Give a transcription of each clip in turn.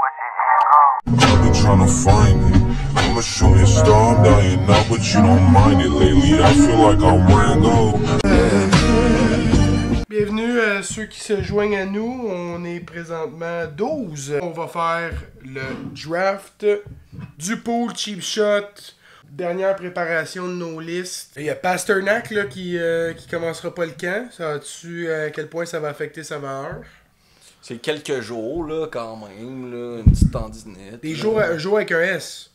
I've been trying to find it. I'm a shooting star, I'm dying now, but you don't mind it. Lately, I feel like I'm Rango. Bienvenue à ceux qui se joignent à nous. On est présentement 12. On va faire le draft du pool Cheap Shot. Dernière préparation de nos listes. Il y a Pasternak là, qui commencera pas le camp. Sais-tu à quel point ça va affecter sa valeur? C'est quelques jours, là, quand même, là, une petite tendinette. Des jours, un jour avec un S.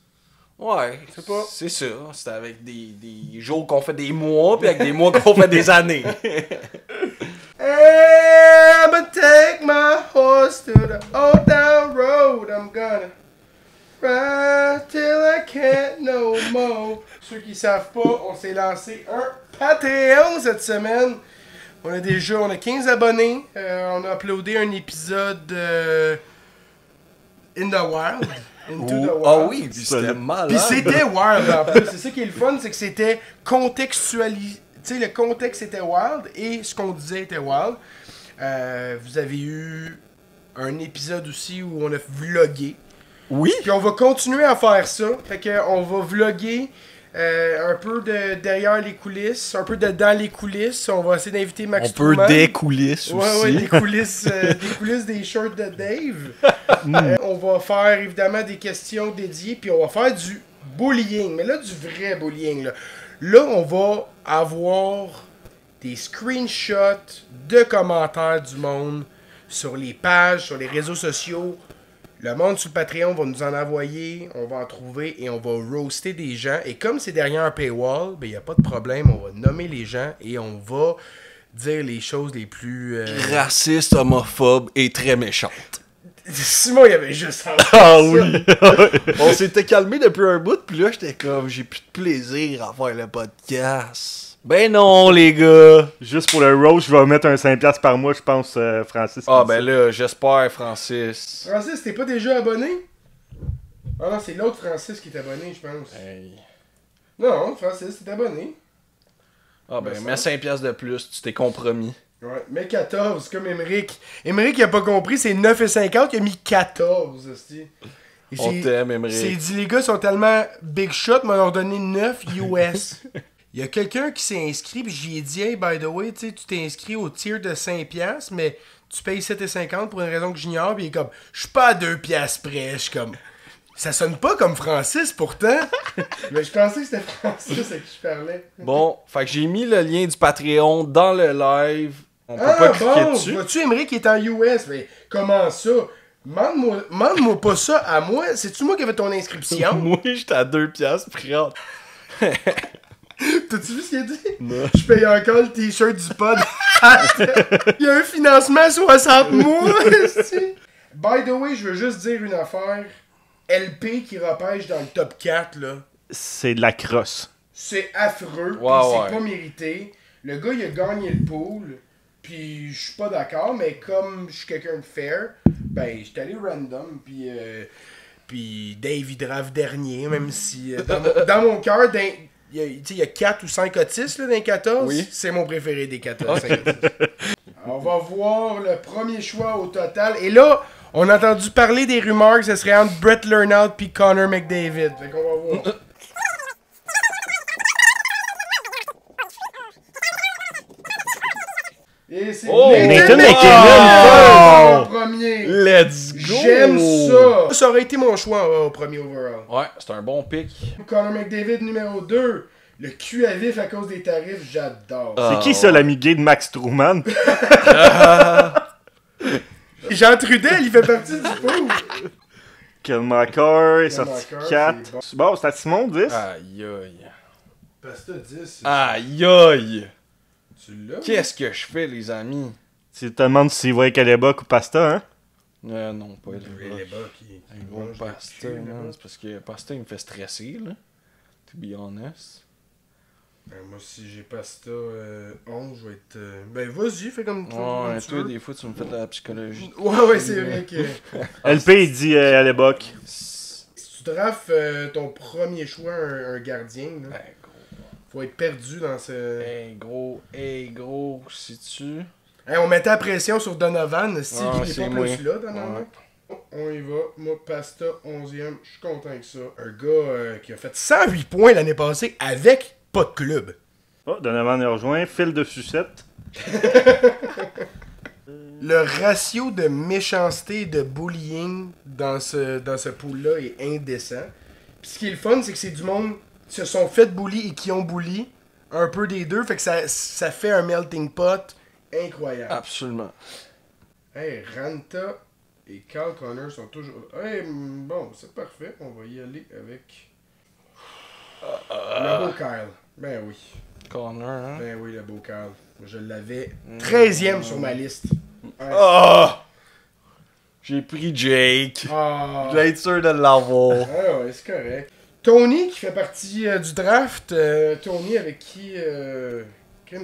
Ouais, c'est pas. C'est ça. C'est avec des jours qu'on fait des mois, puis avec des mois qu'on fait des années. Hey, I'ma take my horse to the old town road. I'm gonna ride till I can't no more. Ceux qui savent pas, on s'est lancé un Patreon cette semaine. On a 15 abonnés. On a uploadé un épisode In the Wild. Into the Wild. Ah oui, puis c'était malade. Puis c'était wild en plus. C'est ça qui est le fun, c'est que c'était contextualisé. Tu sais, le contexte était wild et ce qu'on disait était wild. Vous avez eu un épisode aussi où on a vlogué. Oui. Puis on va continuer à faire ça. Fait qu'on va vloguer un peu de derrière les coulisses, un peu de dans les coulisses. On va essayer d'inviter Max Truman. Un peu des coulisses aussi. Ouais, des coulisses, des shorts de Dave. On va faire évidemment des questions dédiées, puis on va faire du bullying. Mais là, du vrai bullying. Là, on va avoir des screenshots de commentaires du monde sur les pages, sur les réseaux sociaux. Le monde sur le Patreon va nous en envoyer, on va en trouver et on va roaster des gens. Et comme c'est derrière un paywall, ben il n'y a pas de problème, on va nommer les gens et on va dire les choses les plus... Raciste, homophobe et très méchante. Simon, il y avait juste ça. Ah oui! On s'était calmé depuis un bout, puis là, j'étais comme, j'ai plus de plaisir à faire le podcast. Ben non, les gars! Juste pour le roast, je vais mettre un 5$ par mois, je pense, Francis. Ah ben là, j'espère, Francis. Francis, t'es pas déjà abonné? Ah non, c'est l'autre Francis qui est abonné, je pense. Hey. Non, Francis, t'es abonné. Ah ben, mets 5$ de plus, tu t'es compromis. Ouais, mais 14, comme Émeric. Émeric, il a pas compris, c'est 9,50, il a mis 14, aussi. On t'aime, Émeric. C'est dit, les gars sont tellement big shot, m'a leur donné 9 US. Il y a quelqu'un qui s'est inscrit, puis j'y ai dit, hey, by the way, tu t'es inscrit au tier de 5$, mais tu payes 7,50 pour une raison que j'ignore, puis il est comme, je suis pas à 2$ près, je suis comme, ça sonne pas comme Francis pourtant. Mais je pensais que c'était Francis avec qui je parlais. Bon, fait que j'ai mis le lien du Patreon dans le live. On peut pas cliquer dessus. Vois-tu, Émeric qui est en US, mais comment ça? Mande-moi pas ça à moi. C'est-tu moi qui avais ton inscription? Moi, j'étais à 2$ près. T'as-tu vu ce qu'il a dit? Non. Je paye encore le t-shirt du pod. Il y a un financement à 60 mois. By the way, je veux juste dire une affaire. LP qui repêche dans le top 4, là. C'est de la crosse. C'est affreux. Ouais, Pis ouais. c'est pas mérité. Le gars, il a gagné le pool. Puis je suis pas d'accord, mais comme je suis quelqu'un de fair, ben j'étais allé random. Puis Dave, il draft dernier, même si dans mon cœur, il y a 4 ou 5 autistes là, dans les 14. Oui. C'est mon préféré des 14. 5 autistes. On va voir le premier choix au total. Et là, on a entendu parler des rumeurs que ce serait entre Brett Lernout puis Connor McDavid. Fait qu'on va voir. Et c'est Nathan McKinnon en premier. Let's go! J'aime ça. Ça aurait été mon choix au premier overall. Ouais, c'est un bon pick. Connor McDavid numéro 2. Le cul à vif à cause des tarifs, j'adore. C'est qui ça, l'ami gay de Max Truman? Jean Trudel, il fait partie du pool. Kelmaker est sorti Kelmaker, 4. c'est Bon, c'est à Simon 10. Aïe aïe. Pasta 10. Aïe aïe. Tu l'as? Qu'est-ce que je fais, les amis? Tu te demandes s'il va avec Alebok ou Pasta, hein? Non, pas Les les bas qui gros mangent le pasta, cul, là. non, c'est parce que pasta, il me fait stresser, là. To be honest. Moi, si j'ai pasta 11, je vais être... Ben, vas-y, fais comme toi. Ouais, comme tu toi, veux. des fois, tu me fais de la psychologie. Ouais, c'est vrai que... LP, il dit Alebok. Si tu drafts ton premier choix, un gardien, là, Hey, gros. faut être perdu dans ce... Hey, gros, sais-tu? Hey, on mettait la pression sur Donovan, si Ah, il est c'est pas moi. plus là, Donovan. Ouais. On y va. Moi, Pasta, 11e. Je suis content avec ça. Un gars qui a fait 108 points l'année passée avec pas de club. Oh, Donovan nous rejoint. Fil de sucette. Le ratio de méchanceté et de bullying dans ce pool-là est indécent. Puis ce qui est le fun, c'est que c'est du monde qui se sont fait bully et qui ont bully. Un peu des deux. Fait que ça fait un melting pot incroyable. Absolument. Hey, Ranta et Carl Connor sont toujours... Hey, bon, c'est parfait. On va y aller avec... le beau Kyle. Ben oui. Connor, hein? Ben oui, le beau Kyle. Je l'avais 13e sur ma liste. Ouais. Ah! J'ai pris Jake. Ah. Je vais être sûr de l'avoir. Ah ouais, c'est correct. Tony, qui fait partie du draft. Tony, avec qui...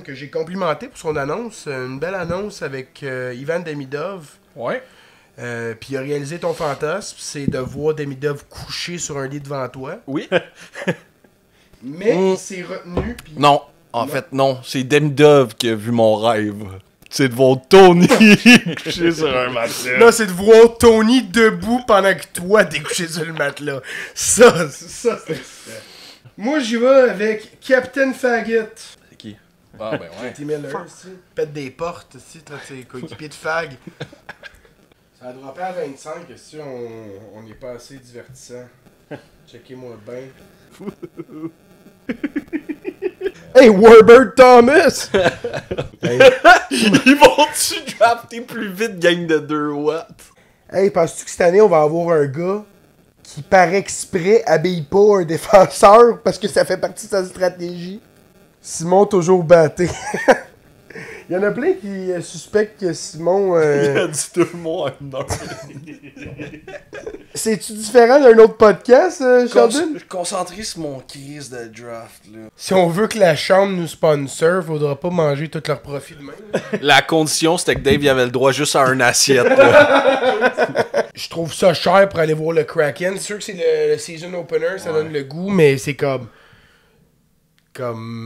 que j'ai complimenté pour son annonce. Une belle annonce avec Ivan Demidov. Ouais. Puis il a réalisé ton fantasme, c'est de voir Demidov couché sur un lit devant toi. Oui. Mais il s'est retenu. Pis... Non. En fait, non. C'est Demidov qui a vu mon rêve. C'est de voir Tony couché sur un matelas. Là, c'est de voir Tony debout pendant que toi t'es couché sur le matelas. Ça c'est excitant. Moi, j'y vais avec Captain Faggot. C'est qui? Ah, ben ouais. T. Miller, aussi. Pète des portes, aussi, traite ses coéquipiers de fag. Ça a droppé à 25, si on n'est pas assez divertissant. Checkez-moi bien. Hey, Warbird Thomas! Hey. Ils vont-tu drafter plus vite, gang de 2 watts? Hey, penses-tu que cette année, on va avoir un gars qui, par exprès, habille pas un défenseur parce que ça fait partie de sa stratégie? Simon, toujours batté. Il y en a plein qui suspectent que Simon... Il a dit 2 mots en 1 heure. C'est-tu différent d'un autre podcast, Sheldon? Concentré sur mon crise de draft, là. Si on veut que la chambre nous sponsor, faudra pas manger tout leur profit de même. La condition, c'était que Dave il avait le droit juste à une assiette, là. Je trouve ça cher pour aller voir le Kraken. C'est sûr que c'est le season opener, ça donne le goût, mais c'est comme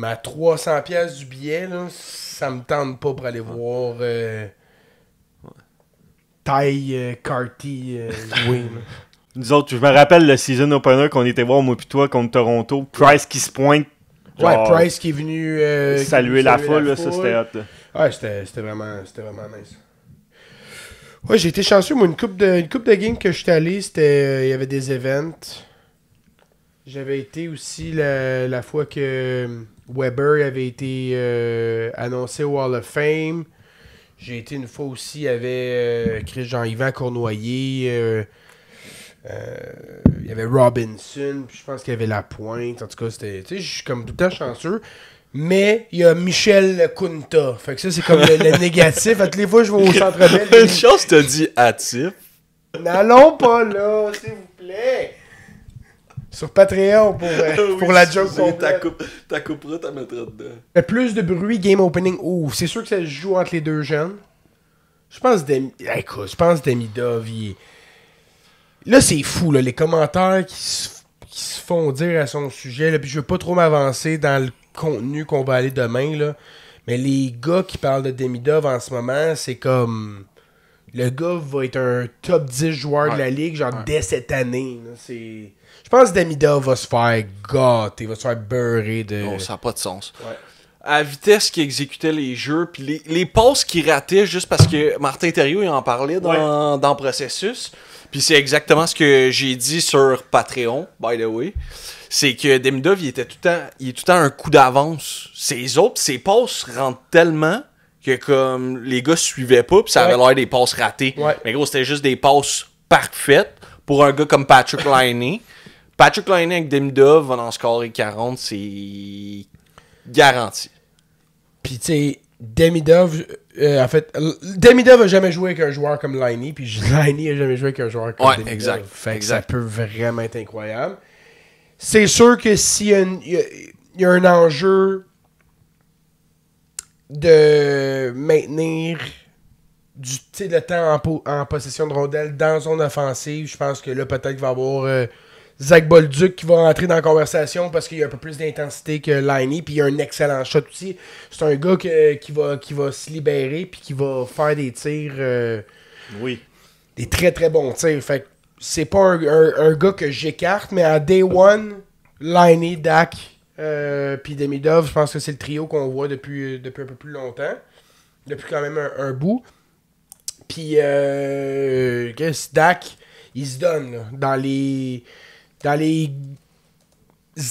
à 300$ du billet, là, ça me tente pas pour aller voir Ty Carty jouer. Là. Nous autres, je me rappelle le season opener qu'on était voir, moi pis toi, contre Toronto. Price qui se pointe. Ouais, genre, Price qui est venu saluer la foule, là, ça c'était hot. Là. Ouais, c'était vraiment nice. Ouais, j'ai été chanceux. Moi, une coupe de games que j'étais allé, c'était il y avait des events. J'avais été aussi la fois que Weber avait été annoncé au Hall of Fame. J'ai été une fois aussi, il y avait Jean-Yvan Cournoyer. Il y avait Robinson. Puis je pense qu'il y avait Lapointe. En tout cas, c'était. Tu sais, je suis comme tout le temps chanceux. Mais il y a Michel Kunta. Fait que ça, c'est comme le négatif. À toutes les fois, je vais au Centre Bell. Une chose t'as dit hâtif. N'allons pas là, s'il vous plaît. Sur Patreon pour la joke complète. Ta coupera, t'as mettra dedans. Le plus de bruit, game opening. Ouh, c'est sûr que ça se joue entre les deux jeunes. Je pense Demidov, là, c'est fou, là, les commentaires qui se font dire à son sujet. Là, puis je veux pas trop m'avancer dans le contenu qu'on va aller demain, là. Mais les gars qui parlent de Demidov en ce moment, c'est comme... Le gars va être un top 10 joueur de la ligue, genre dès cette année. Là, c'est... Je pense que Demidov va se faire gâter, va se faire beurrer de... Non, ça n'a pas de sens. Ouais. À la vitesse qu'il exécutait les jeux, puis les passes qu'il ratait juste parce que Martin Thériault il en parlait dans le processus. Puis c'est exactement ce que j'ai dit sur Patreon, by the way. C'est que Demidov, il est tout le temps un coup d'avance. Ses passes rentrent tellement que comme les gars suivaient pas, puis ça avait l'air des passes ratées. Ouais. Mais gros, c'était juste des passes parfaites pour un gars comme Patrick Laine. Patrick Laine avec Demidov va en scorer 40, c'est garanti. Puis tu sais, Demidov, en fait, Demidov a jamais joué avec un joueur comme Laine, puis Laine a jamais joué avec un joueur comme Demidov. Exact. Fait que ça peut vraiment être incroyable. C'est sûr que s'il y a un enjeu de maintenir le temps en possession de rondelle dans zone offensive, je pense que là, peut-être qu'il va y avoir Zach Bolduc qui va rentrer dans la conversation parce qu'il y a un peu plus d'intensité que Laine, puis il y a un excellent shot aussi. C'est un gars qui va se libérer puis qui va faire des tirs Oui. des très très bons tirs. Fait que c'est pas un gars que j'écarte, mais en day one, Liney, Dak, puis Demidov, je pense que c'est le trio qu'on voit depuis un peu plus longtemps. Depuis quand même un bout. Puis Dak, il se donne là, dans les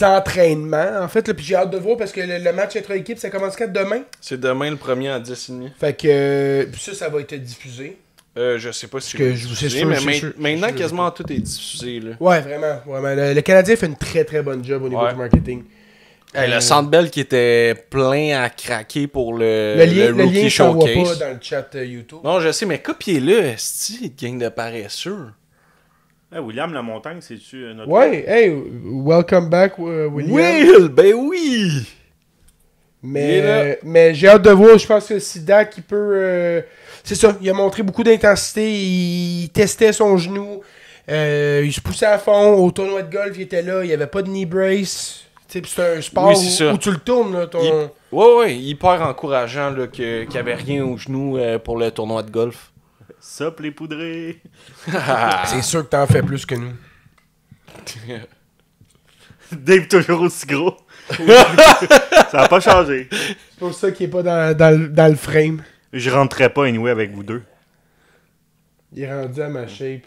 entraînements, en fait. Là, puis j'ai hâte de voir parce que le match entre équipes, ça commence quand demain? C'est demain le premier à 10h30. Fait que ça va être diffusé. Je sais pas si que c'est je diffusé, sûr, mais c'est sûr, maintenant c'est sûr. quasiment tout est diffusé. Là. Ouais, vraiment. Le Canadien fait une très très bonne job au niveau Ouais. du marketing. Le Centre Bell qui était plein à craquer pour le Le lien, Rookie je t'envoie pas Showcase. dans le chat YouTube. Non, je sais, mais copiez-le, esti, gang de paresseux. Hey, William Lamontagne, c'est-tu notre. Ouais, hey, welcome back, William. Will, ben oui! Il est là. Mais j'ai hâte de voir, je pense que si Dak, il peut... c'est ça, il a montré beaucoup d'intensité, il testait son genou, il se poussait à fond, au tournoi de golf, il était là, il n'y avait pas de knee brace. C'est un sport Oui, c'est ça. où tu le tournes, là, ton... Ouais, hyper encourageant là, qu'il n'y avait rien au genou pour le tournoi de golf. Sop les poudrés. C'est sûr que t'en fais plus que nous. Dave toujours aussi gros. Ça a pas changé. C'est pour ça qu'il est pas dans le frame. Je rentrerai pas anyway avec vous deux. Il est rendu à ma shape.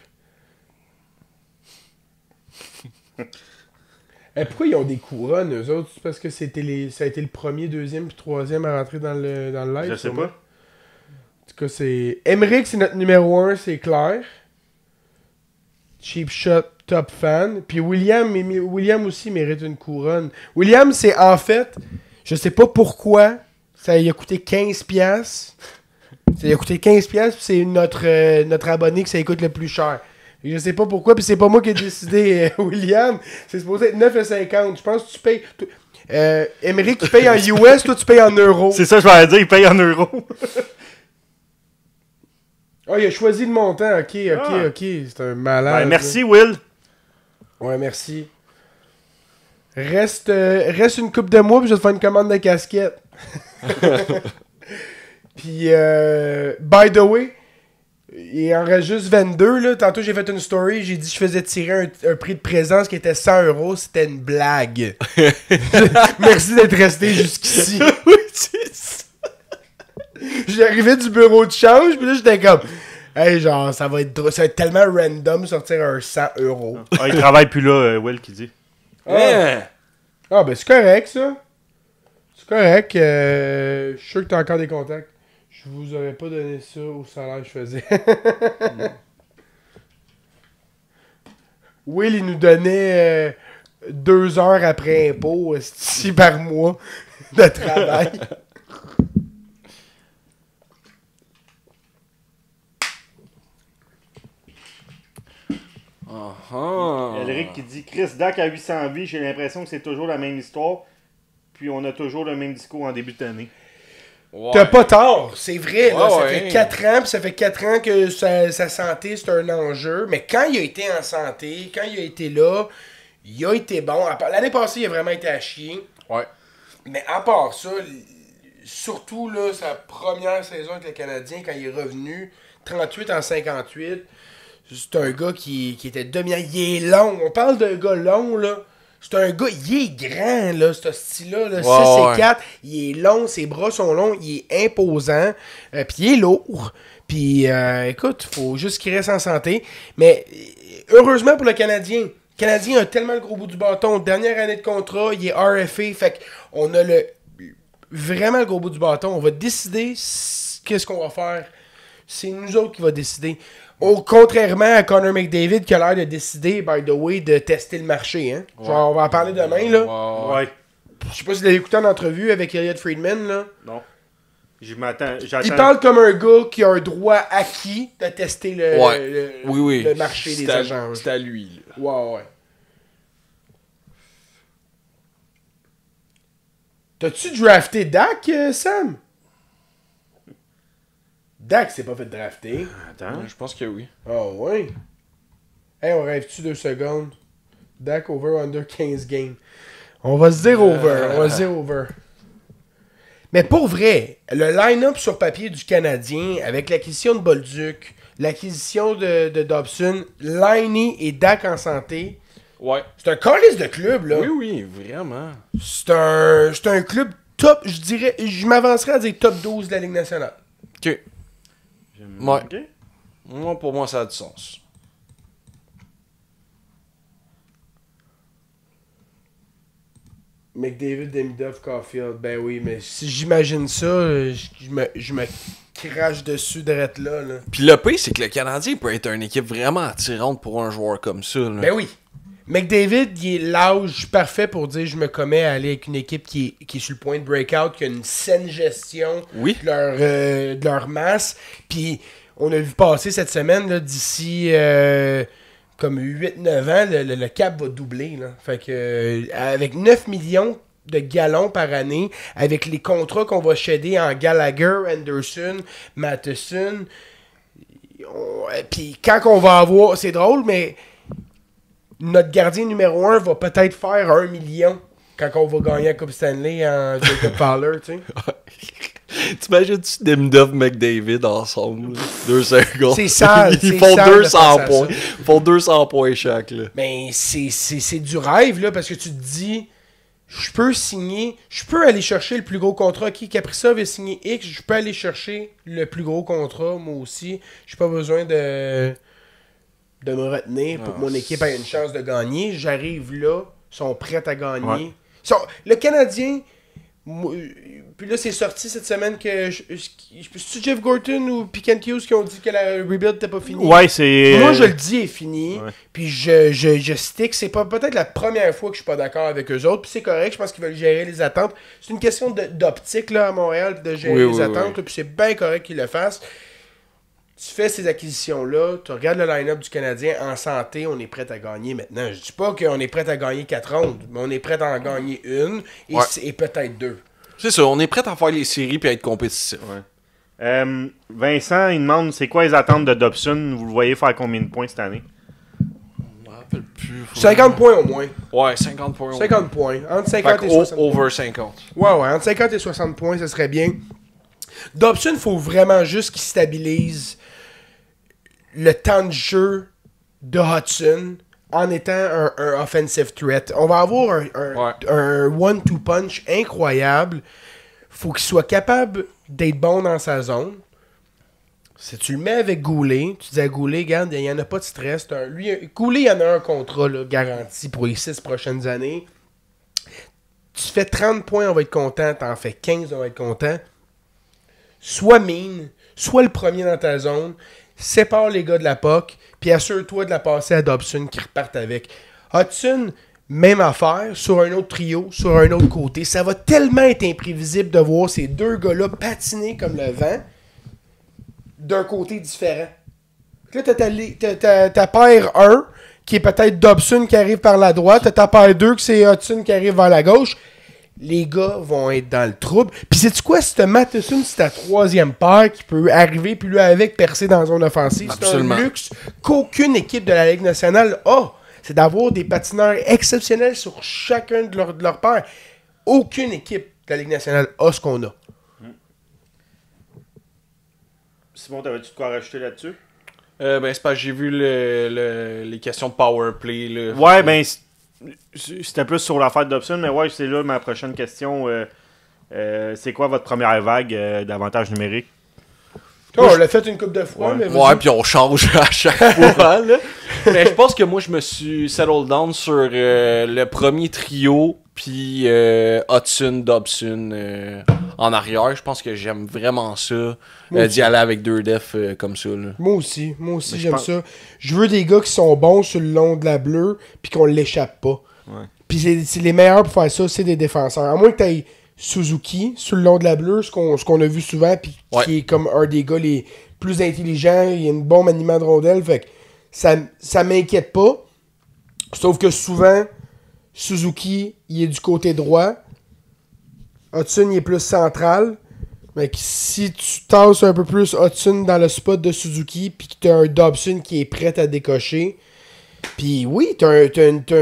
Pourquoi ils ont des couronnes, eux autres? C'est parce que ça a été le premier, deuxième puis troisième à rentrer dans le live? Je sais sûrement? pas. En tout cas, c'est... Emmerich, c'est notre numéro 1, c'est clair. Cheap Shot, top fan. Puis William aussi mérite une couronne. William, c'est en fait... Je sais pas pourquoi. Ça lui a coûté 15$. Ça lui a coûté 15$, puis c'est notre abonné que ça coûte le plus cher. Et je sais pas pourquoi, puis c'est pas moi qui ai décidé, William. C'est supposé être 9,50$. Je pense que tu payes... Emmerich, tu payes en US, toi tu payes en euros. C'est ça, je vais dire, il paye en euros. Ah, il a choisi le montant. Ok. C'est un malade. Ben, merci, Will. Là. Ouais, merci. Reste une coupe de mois, puis je vais te faire une commande de casquette. Puis, by the way, il en reste juste 22. Là. Tantôt, j'ai fait une story. J'ai dit que je faisais tirer un prix de présence qui était 100€. C'était une blague. Merci d'être resté jusqu'ici. J'arrivais du bureau de change, puis là, j'étais comme... Hey, genre, ça va être tellement random sortir un 100€. Ah, il travaille plus là, Will, qui dit. Hein? Ah, ben c'est correct, ça. C'est correct. Je suis sûr que t'as encore des contacts. Je vous aurais pas donné ça au salaire que je faisais. Will, il nous donnait 2 heures après impôt, par mois de travail. Elric qui dit Chris Dak à 800 vies, j'ai l'impression que c'est toujours la même histoire. Puis on a toujours le même discours en début d'année. Ouais. T'as pas tort, c'est vrai. Là, Ouais, ça ouais. fait 4 ans, puis ça fait 4 ans que sa santé, c'est un enjeu. Mais quand il a été en santé, quand il a été là, il a été bon. L'année passée, il a vraiment été à chier. Ouais. Mais à part ça, surtout là, sa première saison avec le Canadien, quand il est revenu, 38 en 58, c'est un gars qui était dominant. Il est long. On parle d'un gars long, là. C'est un gars, il est grand, là, ce style-là. Là, 6 et 4. Il est long, ses bras sont longs, il est imposant. Puis il est lourd. Puis écoute, faut juste qu'il reste en santé. Mais heureusement pour le Canadien. Le Canadien a tellement le gros bout du bâton. Dernière année de contrat, il est RFA. Fait qu'on a vraiment le gros bout du bâton. On va décider qu'est-ce qu'on va faire. C'est nous autres qui va décider. Contrairement à Connor McDavid qui a l'air de décider, by the way, de tester le marché. Hein? Ouais. Genre, on va en parler demain. Là. Ouais. Je sais pas si vous l'avez écouté en entrevue avec Elliot Friedman. Là. Non. J'attends. Il parle comme un gars qui a un droit acquis de tester Oui. le marché des agents. C'est à lui. Là. Ouais. T'as-tu drafté Dak, Sam? Dak s'est pas fait drafter. Attends. Je pense que oui. Ah ouais. Hey, on rêve-tu 2 secondes? Dak over under 15 games. On va se dire over. Mais pour vrai, le line-up sur papier du Canadien, avec l'acquisition de Bolduc, l'acquisition de Dobson, Liney et Dak en santé, Ouais. c'est un calice de club, là. Oui, oui, vraiment. C'est un club top, je dirais, je m'avancerais à dire top 12 de la Ligue nationale. Ok. Ouais. Ok. Moi, pour moi, ça a du sens. McDavid, Demidov, Caulfield, ben oui, mais si j'imagine ça, je me crache dessus direct là. Puis le pire, c'est que le Canadien peut être une équipe vraiment attirante pour un joueur comme ça. Là. Ben oui. McDavid, il est l'âge parfait pour dire je me commets à aller avec une équipe qui est sur le point de breakout, qui a une saine gestion Oui. de leur masse. Puis on a vu passer cette semaine, là, d'ici comme 8-9 ans, le cap va doubler. Là. Fait que avec 9 millions de gallons par année, avec les contrats qu'on va shader en Gallagher, Anderson, Matheson, puis quand on va avoir... C'est drôle, mais... Notre gardien numéro 1 va peut-être faire 1 million quand on va gagner la Coupe Stanley en Jacob Fowler, tu sais. T'imagines-tu Demidov McDavid ensemble? 2 secondes. C'est sale, Ils c'est font sale de 200 penser à points. ça. Ils font 200 points chaque, là. Mais c'est du rêve, là, parce que tu te dis, je peux aller chercher le plus gros contrat. Kaprizov a signé X, je peux aller chercher le plus gros contrat, moi aussi. J'ai pas besoin de me retenir pour que mon équipe ait une chance de gagner. J'arrive là, ils sont prêts à gagner. Ouais. Le Canadien, puis là c'est sorti cette semaine que c'est Jeff Gorton ou Piquet Hughes qui ont dit que la rebuild n'était pas finie. Ouais, c'est. Moi je le dis est fini. Ouais. Puis je stick. C'est pas peut-être la première fois que je suis pas d'accord avec eux autres. Puis c'est correct, je pense qu'ils veulent gérer les attentes. C'est une question d'optique là à Montréal de gérer les attentes. Puis c'est bien correct qu'ils le fassent. Tu fais ces acquisitions-là, tu regardes le line-up du Canadien en santé, on est prêt à gagner maintenant. Je dis pas qu'on est prêt à gagner 4 rondes, mais on est prêt à en gagner une et peut-être 2. C'est ça, on est prêt à faire les séries et à être compétitif. Ouais. Vincent, il demande c'est quoi les attentes de Dobson? Vous le voyez faire combien de points cette année? Je me rappelle plus. 50 points au moins. Ouais, 50 points. 50 points. Entre Fait 50 que et 60 points. over 50. Ouais, entre 50 et 60 points, ça serait bien. Dobson, il faut vraiment juste qu'il stabilise le temps de jeu de Hudson en étant un offensive threat. On va avoir un one-two punch incroyable. Faut qu'il soit capable d'être bon dans sa zone. Si tu le mets avec Goulet, tu dis à Goulet, regarde, il n'y en a pas de stress. Goulet, il y en a un contrat là, garanti pour les 6 prochaines années. Tu fais 30 points, on va être content. T'en fais 15, on va être content. Sois mine, sois le premier dans ta zone. Sépare les gars de la POC, puis assure-toi de la passer à Dobson qui repartent avec. Hudson, même affaire, sur un autre trio, sur un autre côté. Ça va tellement être imprévisible de voir ces deux gars-là patiner comme le vent d'un côté différent. Là, t'as ta paire 1, qui est peut-être Dobson qui arrive par la droite, t'as ta paire 2, qui c'est Hudson qui arrive vers la gauche. Les gars vont être dans le trouble. Puis sais-tu quoi? C'est Matheson, c'est ta troisième paire qui peut arriver, puis lui avec percer dans la zone offensive. Absolument. C'est un luxe qu'aucune équipe de la Ligue nationale a. C'est d'avoir des patineurs exceptionnels sur chacun de leurs paires. Aucune équipe de la Ligue nationale a ce qu'on a. Simon, t'avais-tu de quoi rajouter là-dessus? Ben, c'est parce que j'ai vu les questions de power play. Là. Ouais, ben, c'était plus sur l'affaire d'Obson, mais ouais, c'est là ma prochaine question. C'est quoi votre première vague d'avantage numérique? On l'a fait une couple de fois, mais ouais, puis on change à chaque fois. Là. Mais je pense que moi, je me suis settled down sur le premier trio, puis Hudson, Dobson en arrière. Je pense que j'aime vraiment ça, d'y aller avec deux defs comme ça. Là. Moi aussi j'aime ça. Je veux des gars qui sont bons sur le long de la bleue, puis qu'on l'échappe pas. Ouais. Puis c'est les meilleurs pour faire ça, c'est des défenseurs. À moins que tu aies Suzuki sur le long de la bleue, ce qu'on a vu souvent, puis qui est comme un des gars les plus intelligents, il a un bon maniement de rondelle, fait que ça m'inquiète pas. Sauf que souvent, Suzuki, il est du côté droit, Hudson, il est plus central. Mais si tu tasses un peu plus Hudson dans le spot de Suzuki, puis que tu as un Dobson qui est prêt à décocher, puis oui, tu as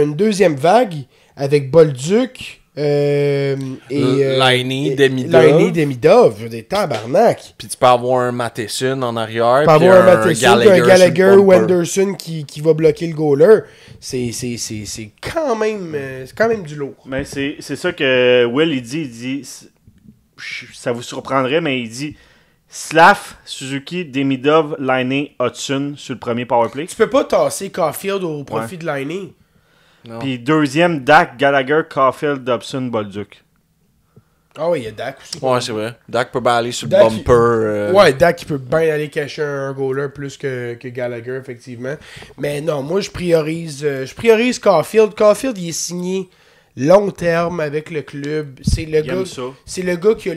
une deuxième vague avec Bolduc, Laine, Demidov. Laine, Demidov. Je veux dire, tabarnak. Puis tu peux avoir un Matheson en arrière. Tu peux avoir un Matheson, un Gallagher sur le ou bumper. Anderson qui va bloquer le goaler. C'est quand même du lourd. Mais c'est ça que Will, il dit, ça vous surprendrait, mais il dit Slav, Suzuki, Demidov, Laine, Hudson sur le premier powerplay. Tu peux pas tasser Caulfield au profit de Laine. Non. Puis deuxième, Dak, Gallagher, Caulfield, Dobson, Bolduc. Ah ouais, il y a Dak aussi. Ouais, c'est vrai. Dak peut bien aller sur le Dak, bumper. Ouais, Dak il peut bien aller cacher un goaler plus que Gallagher, effectivement. Mais non, moi je priorise Caulfield. Caulfield, il est signé long terme avec le club. C'est le gars qui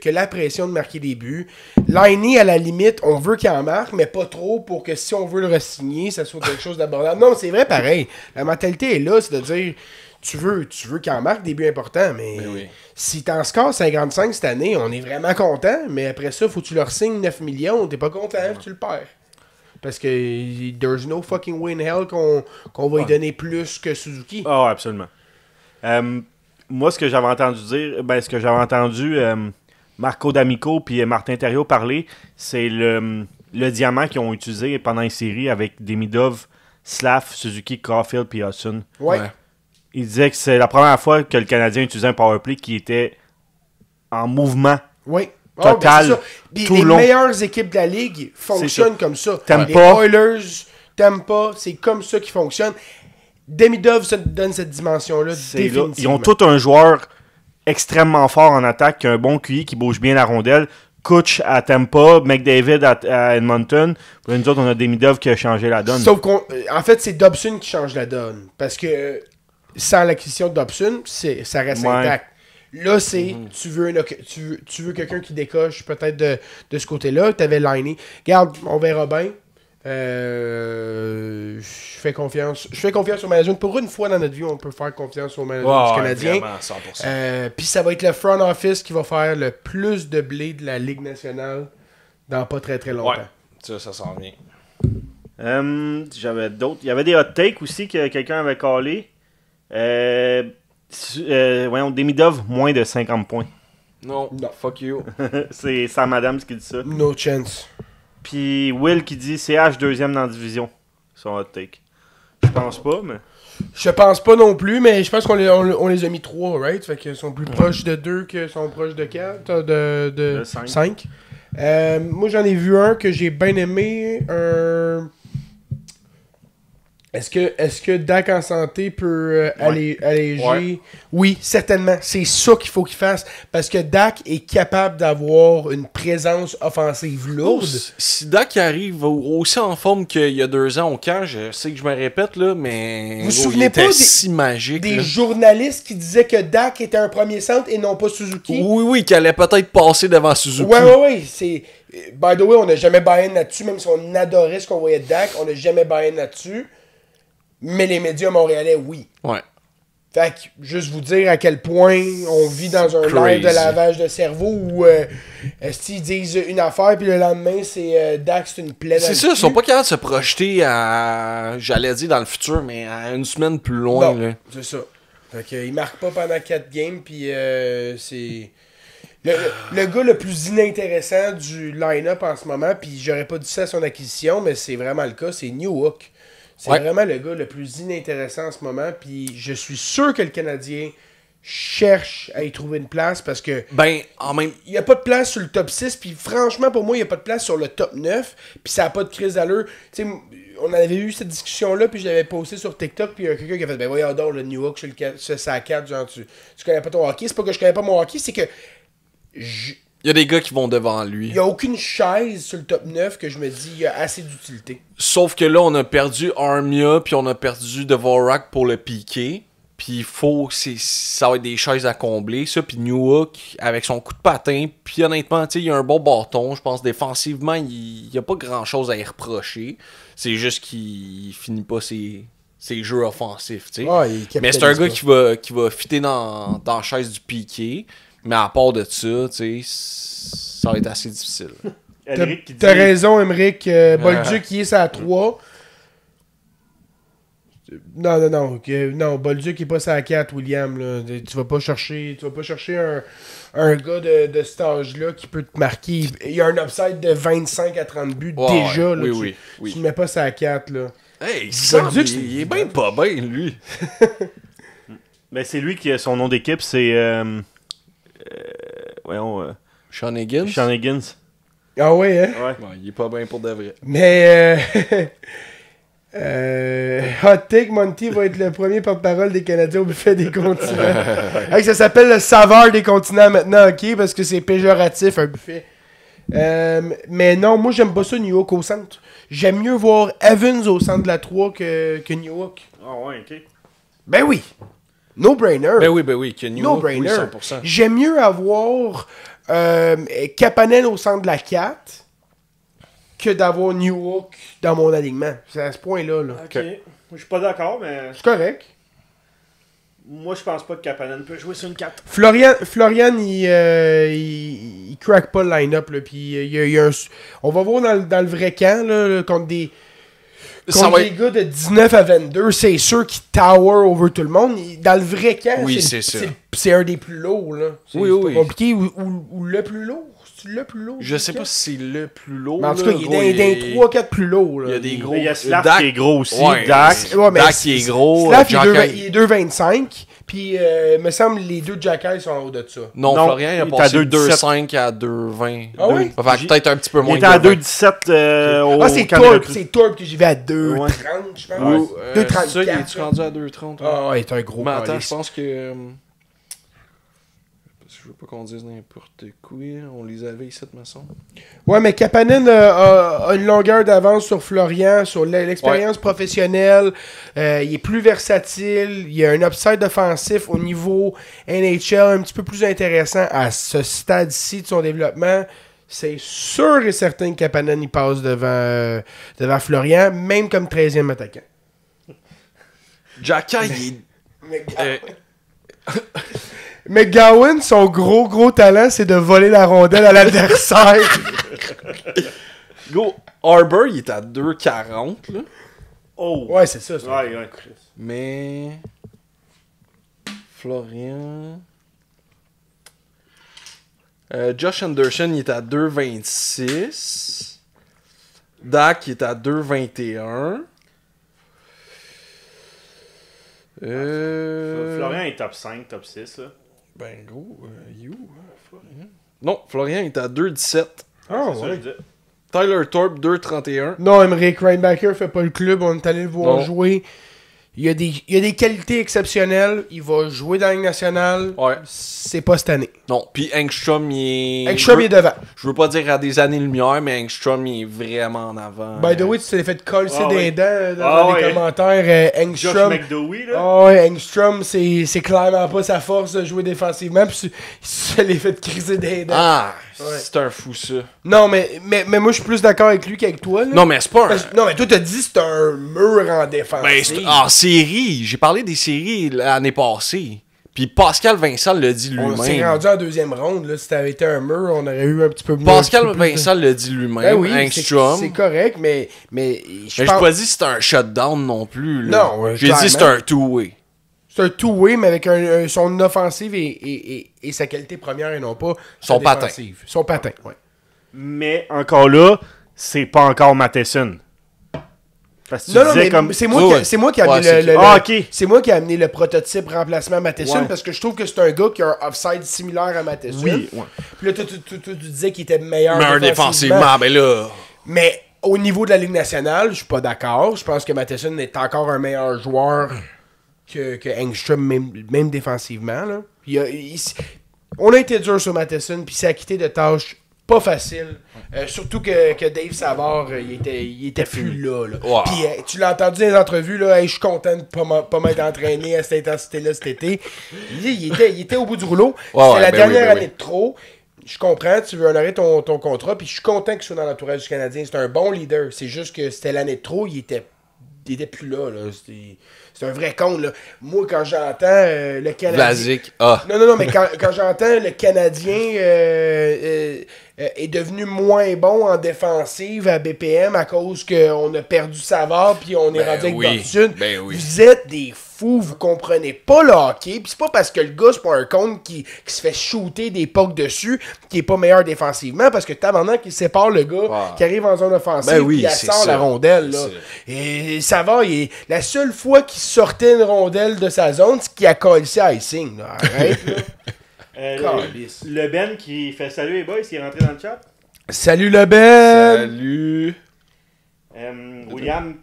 a la pression de marquer des buts. Laine, à la limite, on veut qu'il en marque, mais pas trop pour que si on veut le re-signer, ça soit quelque chose d'abordable. Non, c'est vrai pareil. La mentalité est là, c'est de dire tu veux qu'il en marque des buts importants, mais oui. si t'en scores 55 cette année, on est vraiment content, mais après ça, faut que tu leur signes 9 millions, t'es pas content, tu le perds. Parce que there's no fucking way in hell qu'on va lui donner plus que Suzuki. Ah, ouais, absolument. Moi, ce que j'avais entendu Marco D'Amico puis Martin Thériault parler, c'est le diamant qu'ils ont utilisé pendant une série avec Demidov, Slav, Suzuki, Caulfield puis Hudson. Ouais. Il disait que c'est la première fois que le Canadien utilisait un powerplay qui était en mouvement. Oui. Total, c'est ça. Puis tout les long. meilleures équipes de la ligue fonctionnent comme ça. T'aimes Les pas. Oilers, t'aimes pas, c'est comme ça qu'ils fonctionnent. Demidov se donne cette dimension-là définitivement. Ils ont tous un joueur extrêmement fort en attaque, qui a un bon QI, qui bouge bien la rondelle. Kutch à Tampa, McDavid à Edmonton. Puis nous autres, on a Demidov qui a changé la donne. Sauf qu'en fait, c'est Dobson qui change la donne. Parce que sans l'acquisition de Dobson, ça reste intact. Là, c'est tu veux quelqu'un qui décoche peut-être de ce côté-là. T'avais Laine. Regarde, on verra bien. Je fais confiance au management. Pour une fois dans notre vie, on peut faire confiance au management du Canadien. Vraiment, 100%. Puis ça va être le front office qui va faire le plus de blé de la Ligue nationale dans pas très très longtemps. Ouais, ça s'en vient. J'avais d'autres. Il y avait des hot takes aussi que quelqu'un avait callé. Voyons, Demidov, moins de 50 points. Non, fuck you. C'est Sam Adams qui dit ça. No chance. Puis Will qui dit CH deuxième dans la division. Son hot take. Je pense pas, mais. Je pense pas non plus, mais je pense qu'on les a mis 3, right? Fait qu'ils sont plus proches de 2 que sont proches de 4, de 5. Moi, j'en ai vu un que j'ai bien aimé. Est-ce que Dak en santé peut alléger? Ouais. Oui, certainement. C'est ça qu'il faut qu'il fasse. Parce que Dak est capable d'avoir une présence offensive lourde. Si Dak arrive aussi en forme qu'il y a 2 ans au camp, je sais que je me répète, là, mais Vous vous souvenez pas si magique. Des là. journalistes qui disaient que Dak était un premier centre et non pas Suzuki? Oui, qu'il allait peut-être passer devant Suzuki. Ouais. C'est... By the way, on n'a jamais buy-in là-dessus. Même si on adorait ce qu'on voyait de Dak, on n'a jamais buy-in là-dessus. Mais les médias montréalais, oui. Ouais. Fait que, juste vous dire à quel point on vit dans un live de lavage de cerveau où s'ils disent une affaire puis le lendemain, c'est Dak, c'est une plaie dans C'est le ça, ils cul. sont pas capables de se projeter à, j'allais dire dans le futur, mais à une semaine plus loin. Non, Là. c'est ça. Fait que, il marque pas pendant 4 games puis c'est... Le gars le plus inintéressant du line-up en ce moment, puis j'aurais pas dit ça à son acquisition, mais c'est vraiment le cas, c'est Newhook. C'est vraiment le gars le plus inintéressant en ce moment, puis je suis sûr que le Canadien cherche à y trouver une place parce que Ben, en même il n'y a pas de place sur le top 6, puis franchement, pour moi, il n'y a pas de place sur le top 9, puis ça n'a pas de crise d'allure. Tu sais, on avait eu cette discussion-là, puis je l'avais posté sur TikTok, puis il y a quelqu'un qui a fait « Ben voyons donc, le Newhook sur sa 4, genre, tu connais pas ton hockey. » C'est pas que je connais pas mon hockey, c'est que il y a des gars qui vont devant lui. n'y a aucune chaise sur le top 9 que je me dis il y a assez d'utilité. Sauf que là, on a perdu Armia, puis on a perdu Dvorak pour le piqué. Puis ça va être des chaises à combler, ça. Puis Newhook, avec son coup de patin, puis honnêtement, tu sais, il a un bon bâton. Je pense défensivement, il n'y a pas grand-chose à y reprocher. C'est juste qu'il finit pas ses jeux offensifs, tu sais. Ouais, mais c'est un gars qui va fitter dans la chaise du piqué. Mais à part de ça, tu sais, ça va être assez difficile. T'as raison, Emmerich. Bolduc, il est à 3. Non, Bolduc est pas sa 4, William. Là. Tu vas pas chercher un gars de cet âge-là qui peut te marquer. Il y a un upside de 25 à 30 buts déjà. Là, oui. Tu ne mets pas sa 4. Là. Hey, Bolduc, il est bien pas bien, lui. Ben, c'est lui qui a son nom d'équipe, c'est. Sean Higgins. Sean Higgins. Ah ouais, hein? Ouais. Ouais, il est pas bien pour de vrai. Mais Hot Take, Monty va être le premier porte-parole des Canadiens au buffet des continents. Hey, ça s'appelle le saveur des continents maintenant, ok? Parce que c'est péjoratif, un buffet. Mais non, moi j'aime pas ça New York au centre. J'aime mieux voir Evans au centre de la 3 que New York. Ah ouais, ok. Ben oui! No-brainer. Ben oui, que New York, oui, No-brainer. 100%. J'aime mieux avoir Kapanen au centre de la 4 que d'avoir New York dans mon alignement. C'est à ce point-là. Là. Ok. Je suis pas d'accord, mais. C'est correct. Moi, je pense pas que Kapanen peut jouer sur une 4. Florian il crack pas le line-up. Là, puis il y a on va voir dans le vrai camp là, contre des gars de 19 à 22, c'est sûr qu'ils tower over tout le monde. Dans le vrai camp, Oui, c'est ça. C'est un des plus lourds. Là. Oui. C'est pas compliqué. Ou le plus lourd. C'est le plus lourd. Je sais pas si c'est le plus lourd. Mais en tout cas, il est dans 3-4 plus lourds. Il y a des gros. Il y a Slav Dak qui est gros aussi. Ouais, Dak. Ouais, mais Dak qui est gros. Slav, Jack il est 2,25. Puis, me semble, les deux Jackals sont en haut de ça. Non, Non, Florian, il a il est passé à 2,5 à 2,20. Ah oui? Enfin, peut-être un petit peu Il moins était à que 20. 2,17 au Ah, c'est camp de Torp. recrues. C'est Torp que j'y vais à 2,30, je pense. Ou, 2,34. ça, il est rendu à 2,30. Ah, ouais, c'est un gros Mais attends, calice. je pense que. Parce que je veux pas qu'on dise n'importe quoi. On les avait ici, de maçon. Ouais, mais Kapanen a une longueur d'avance sur Florian, sur l'expérience professionnelle. Il est plus versatile. Il a un upside offensif au niveau NHL un petit peu plus intéressant à ce stade-ci de son développement. C'est sûr et certain que Kapanen il passe devant Florian, même comme 13e attaquant. Jacka, il est. Mais Gowan, son gros talent, c'est de voler la rondelle à l'adversaire. Go. Arbor, il est à 2,40 là. Oh. Ouais, c'est ça. Ouais. Mais. Florian. Josh Anderson, il est à 2,26. Dak, il est à 2,21. Florian est top 5, top 6. Là. Ben gros, Florian. Non, Florian est à 2,17. Ah, C'est ça, ouais. je dis. Tyler Thorpe, 2,31. Non, Emmerich Reinbacher fait pas le club. On est allé le voir Non. jouer. Il a des qualités exceptionnelles. Il va jouer dans la Ligue nationale. Ouais. C'est pas cette année. Non, puis Engstrom, il est. Ekstrom, il est devant. Je veux pas dire à des années-lumière, mais Engstrom, il est vraiment en avant. By the way, tu t'es fait coller Ah des ouais. dents dans Ah les ouais. commentaires. Josh Engstrom. McDowey, là. Ah ouais, Engstrom, c'est clairement pas sa force de jouer défensivement. Puis il se l'est fait criser des dents. Ah, Ouais. c'est un fou ça. Non, mais moi, je suis plus d'accord avec lui qu'avec toi. Là. Non, mais c'est pas un. Non, mais toi, t'as dit que c'est un mur en défense. Ben, en série, j'ai parlé des séries l'année passée. Puis Pascal Vincent l'a dit On s'est lui-même. rendu en deuxième ronde. Là. Si t'avais été un mur, on aurait eu un petit peu mieux. Pascal un petit peu plus de- Vincent l'a dit lui-même. Ben oui, Engstrom. c'est correct, mais je Mais j'ai pense... pas dit que c'était un shutdown non plus. Là. Non, j'ai dit que c'était clairement. un two-way. C'est un two-way, mais avec son offensive et sa qualité première et non pas Son sa patin. défensive. Son patin, ouais. Mais encore là, c'est pas encore Matheson. Parce que tu Non, non, disais mais comme. c'est moi, Ouais, c'est moi qui ai ouais, amené c'est le, clair. Ah, ok. c'est moi qui ai amené le prototype remplacement Matheson Ouais. parce que je trouve que c'est un gars qui a un offside similaire à Matheson. Oui, ouais. Puis là, tu disais qu'il était meilleur Mais un défensivement, ben là. Mais au niveau de la Ligue nationale, je suis pas d'accord. Je pense que Matheson est encore un meilleur joueur que Engstrom, même défensivement. Là. On a été dur sur Matheson, puis il s'est acquitté de tâches pas faciles. Surtout que Dave Savard, il était plus là. Wow. Puis tu l'as entendu dans les entrevues, là, hey, je suis content de pas m'être entraîné à cette intensité-là cet été. Il était au bout du rouleau. Ouais, C'était ouais, la ben dernière oui, ben année oui. de trop. Je comprends, tu veux honorer ton contrat, puis je suis content qu'il soit dans l'entourage du Canadien. C'est un bon leader. C'est juste que c'était l'année de trop, il était était plus là. C'est un vrai con. Là. Moi, quand j'entends le Canadien... Vlasic. Ah. Non, mais quand j'entends le Canadien est devenu moins bon en défensive à BPM à cause qu'on a perdu Savard puis on est rendu avec Boston. Vous êtes des fous, vous comprenez pas le hockey. Puis c'est pas parce que le gars, c'est pas un con qui se fait shooter des pucks dessus qui est pas meilleur défensivement, parce que maintenant qu'il sépare le gars qui arrive en zone offensive puis il sort la rondelle. Là. Et Savard, la seule fois qu'il sortait une rondelle de sa zone, c'est qu'il a collé à icing. Là. Arrête, là. Le Ben qui fait salut les boys, il est rentré dans le chat. Salut le Ben! Salut! William,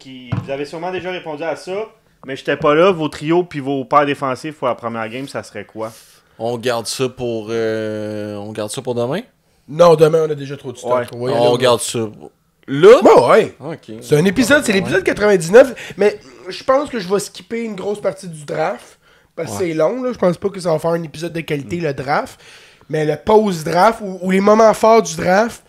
vous avez sûrement déjà répondu à ça, mais j'étais pas là. Vos trios puis vos paires défensifs pour la première game, ça serait quoi? On garde ça pour demain? Non, demain on a déjà trop de stock. Ouais. On garde ça. Là? Bon, ouais. Okay. C'est un épisode, c'est l'épisode 99, mais je pense que je vais skipper une grosse partie du draft. Parce que c'est long, là. Je pense pas que ça va faire un épisode de qualité, le draft. Mais le post-draft, ou les moments forts du draft.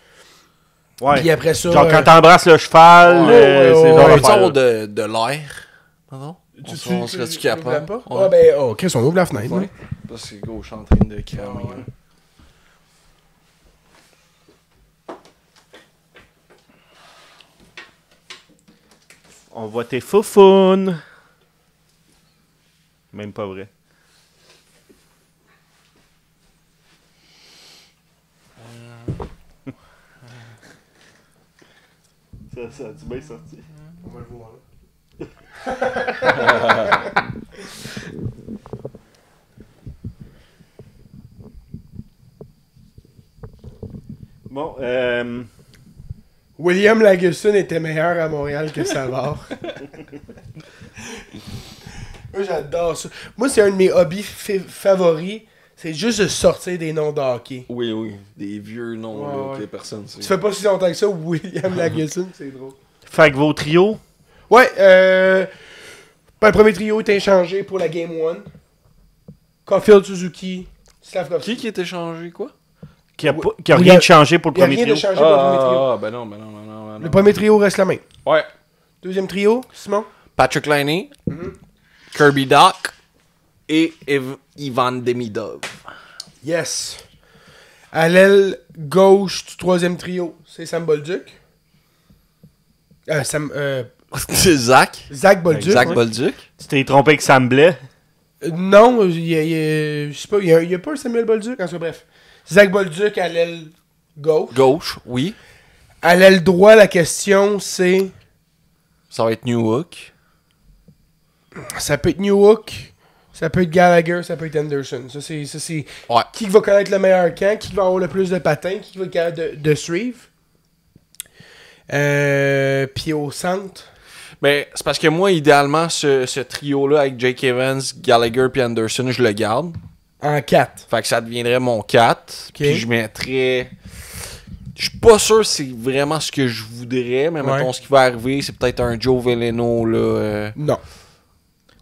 Ouais. Puis après ça. Genre quand t'embrasses le cheval, c'est on genre peut avoir de l'air. Pardon? On serait-tu capable? Ah ben, Chris, on ouvre la fenêtre. Ouais. Parce que gros, je suis en train de cramer. On voit tes foufounes. Même pas vrai. Ça a-tu bien sorti? On va le voir là. Bon, William Lagesson était meilleur à Montréal que Savard. Moi, j'adore ça. Moi, c'est un de mes hobbies favoris. C'est juste de sortir des noms de hockey. Oui. Des vieux noms que les personnes... Tu fais pas si longtemps que ça, William Lagesson, c'est drôle. fait que vos trios... Ouais, le premier trio est échangé pour la Game 1. Caulfield, Suzuki, Slavkovski. Qui est échangé, quoi? Qui a rien de changé pour le Il n'y a premier rien trio. de changé pour le premier trio. Ben non. Le premier trio reste le même. Ouais. Deuxième trio, Simon. Patrick Laine, Kirby Doc et Ivan Demidov. Yes. À l'aile gauche du troisième trio, c'est Sam Bolduc. C'est Zach. Zach Bolduc. Zach ouais. Bolduc. Tu t'es trompé avec Sam Blais. Non, je sais pas, il y a pas un Samuel Bolduc, en tout cas, bref. Zach Bolduc à l'aile gauche. Gauche, oui. À l'aile droit, la question, c'est... Ça va être New Hook. Ça peut être Newhook, ça peut être Gallagher, ça peut être Anderson. Ça, c'est Ouais. qui va connaître le meilleur camp, qui va avoir le plus de patins, qui va être capable de suivre. Puis au centre... Mais c'est parce que moi, idéalement, ce trio-là avec Jake Evans, Gallagher et Anderson, je le garde. En 4. Fait que ça deviendrait mon 4. Ok. Puis je mettrais... Je suis pas sûr que c'est vraiment ce que je voudrais, mais mettons, ce qui va arriver, c'est peut-être un Joe Veleno, là. Non.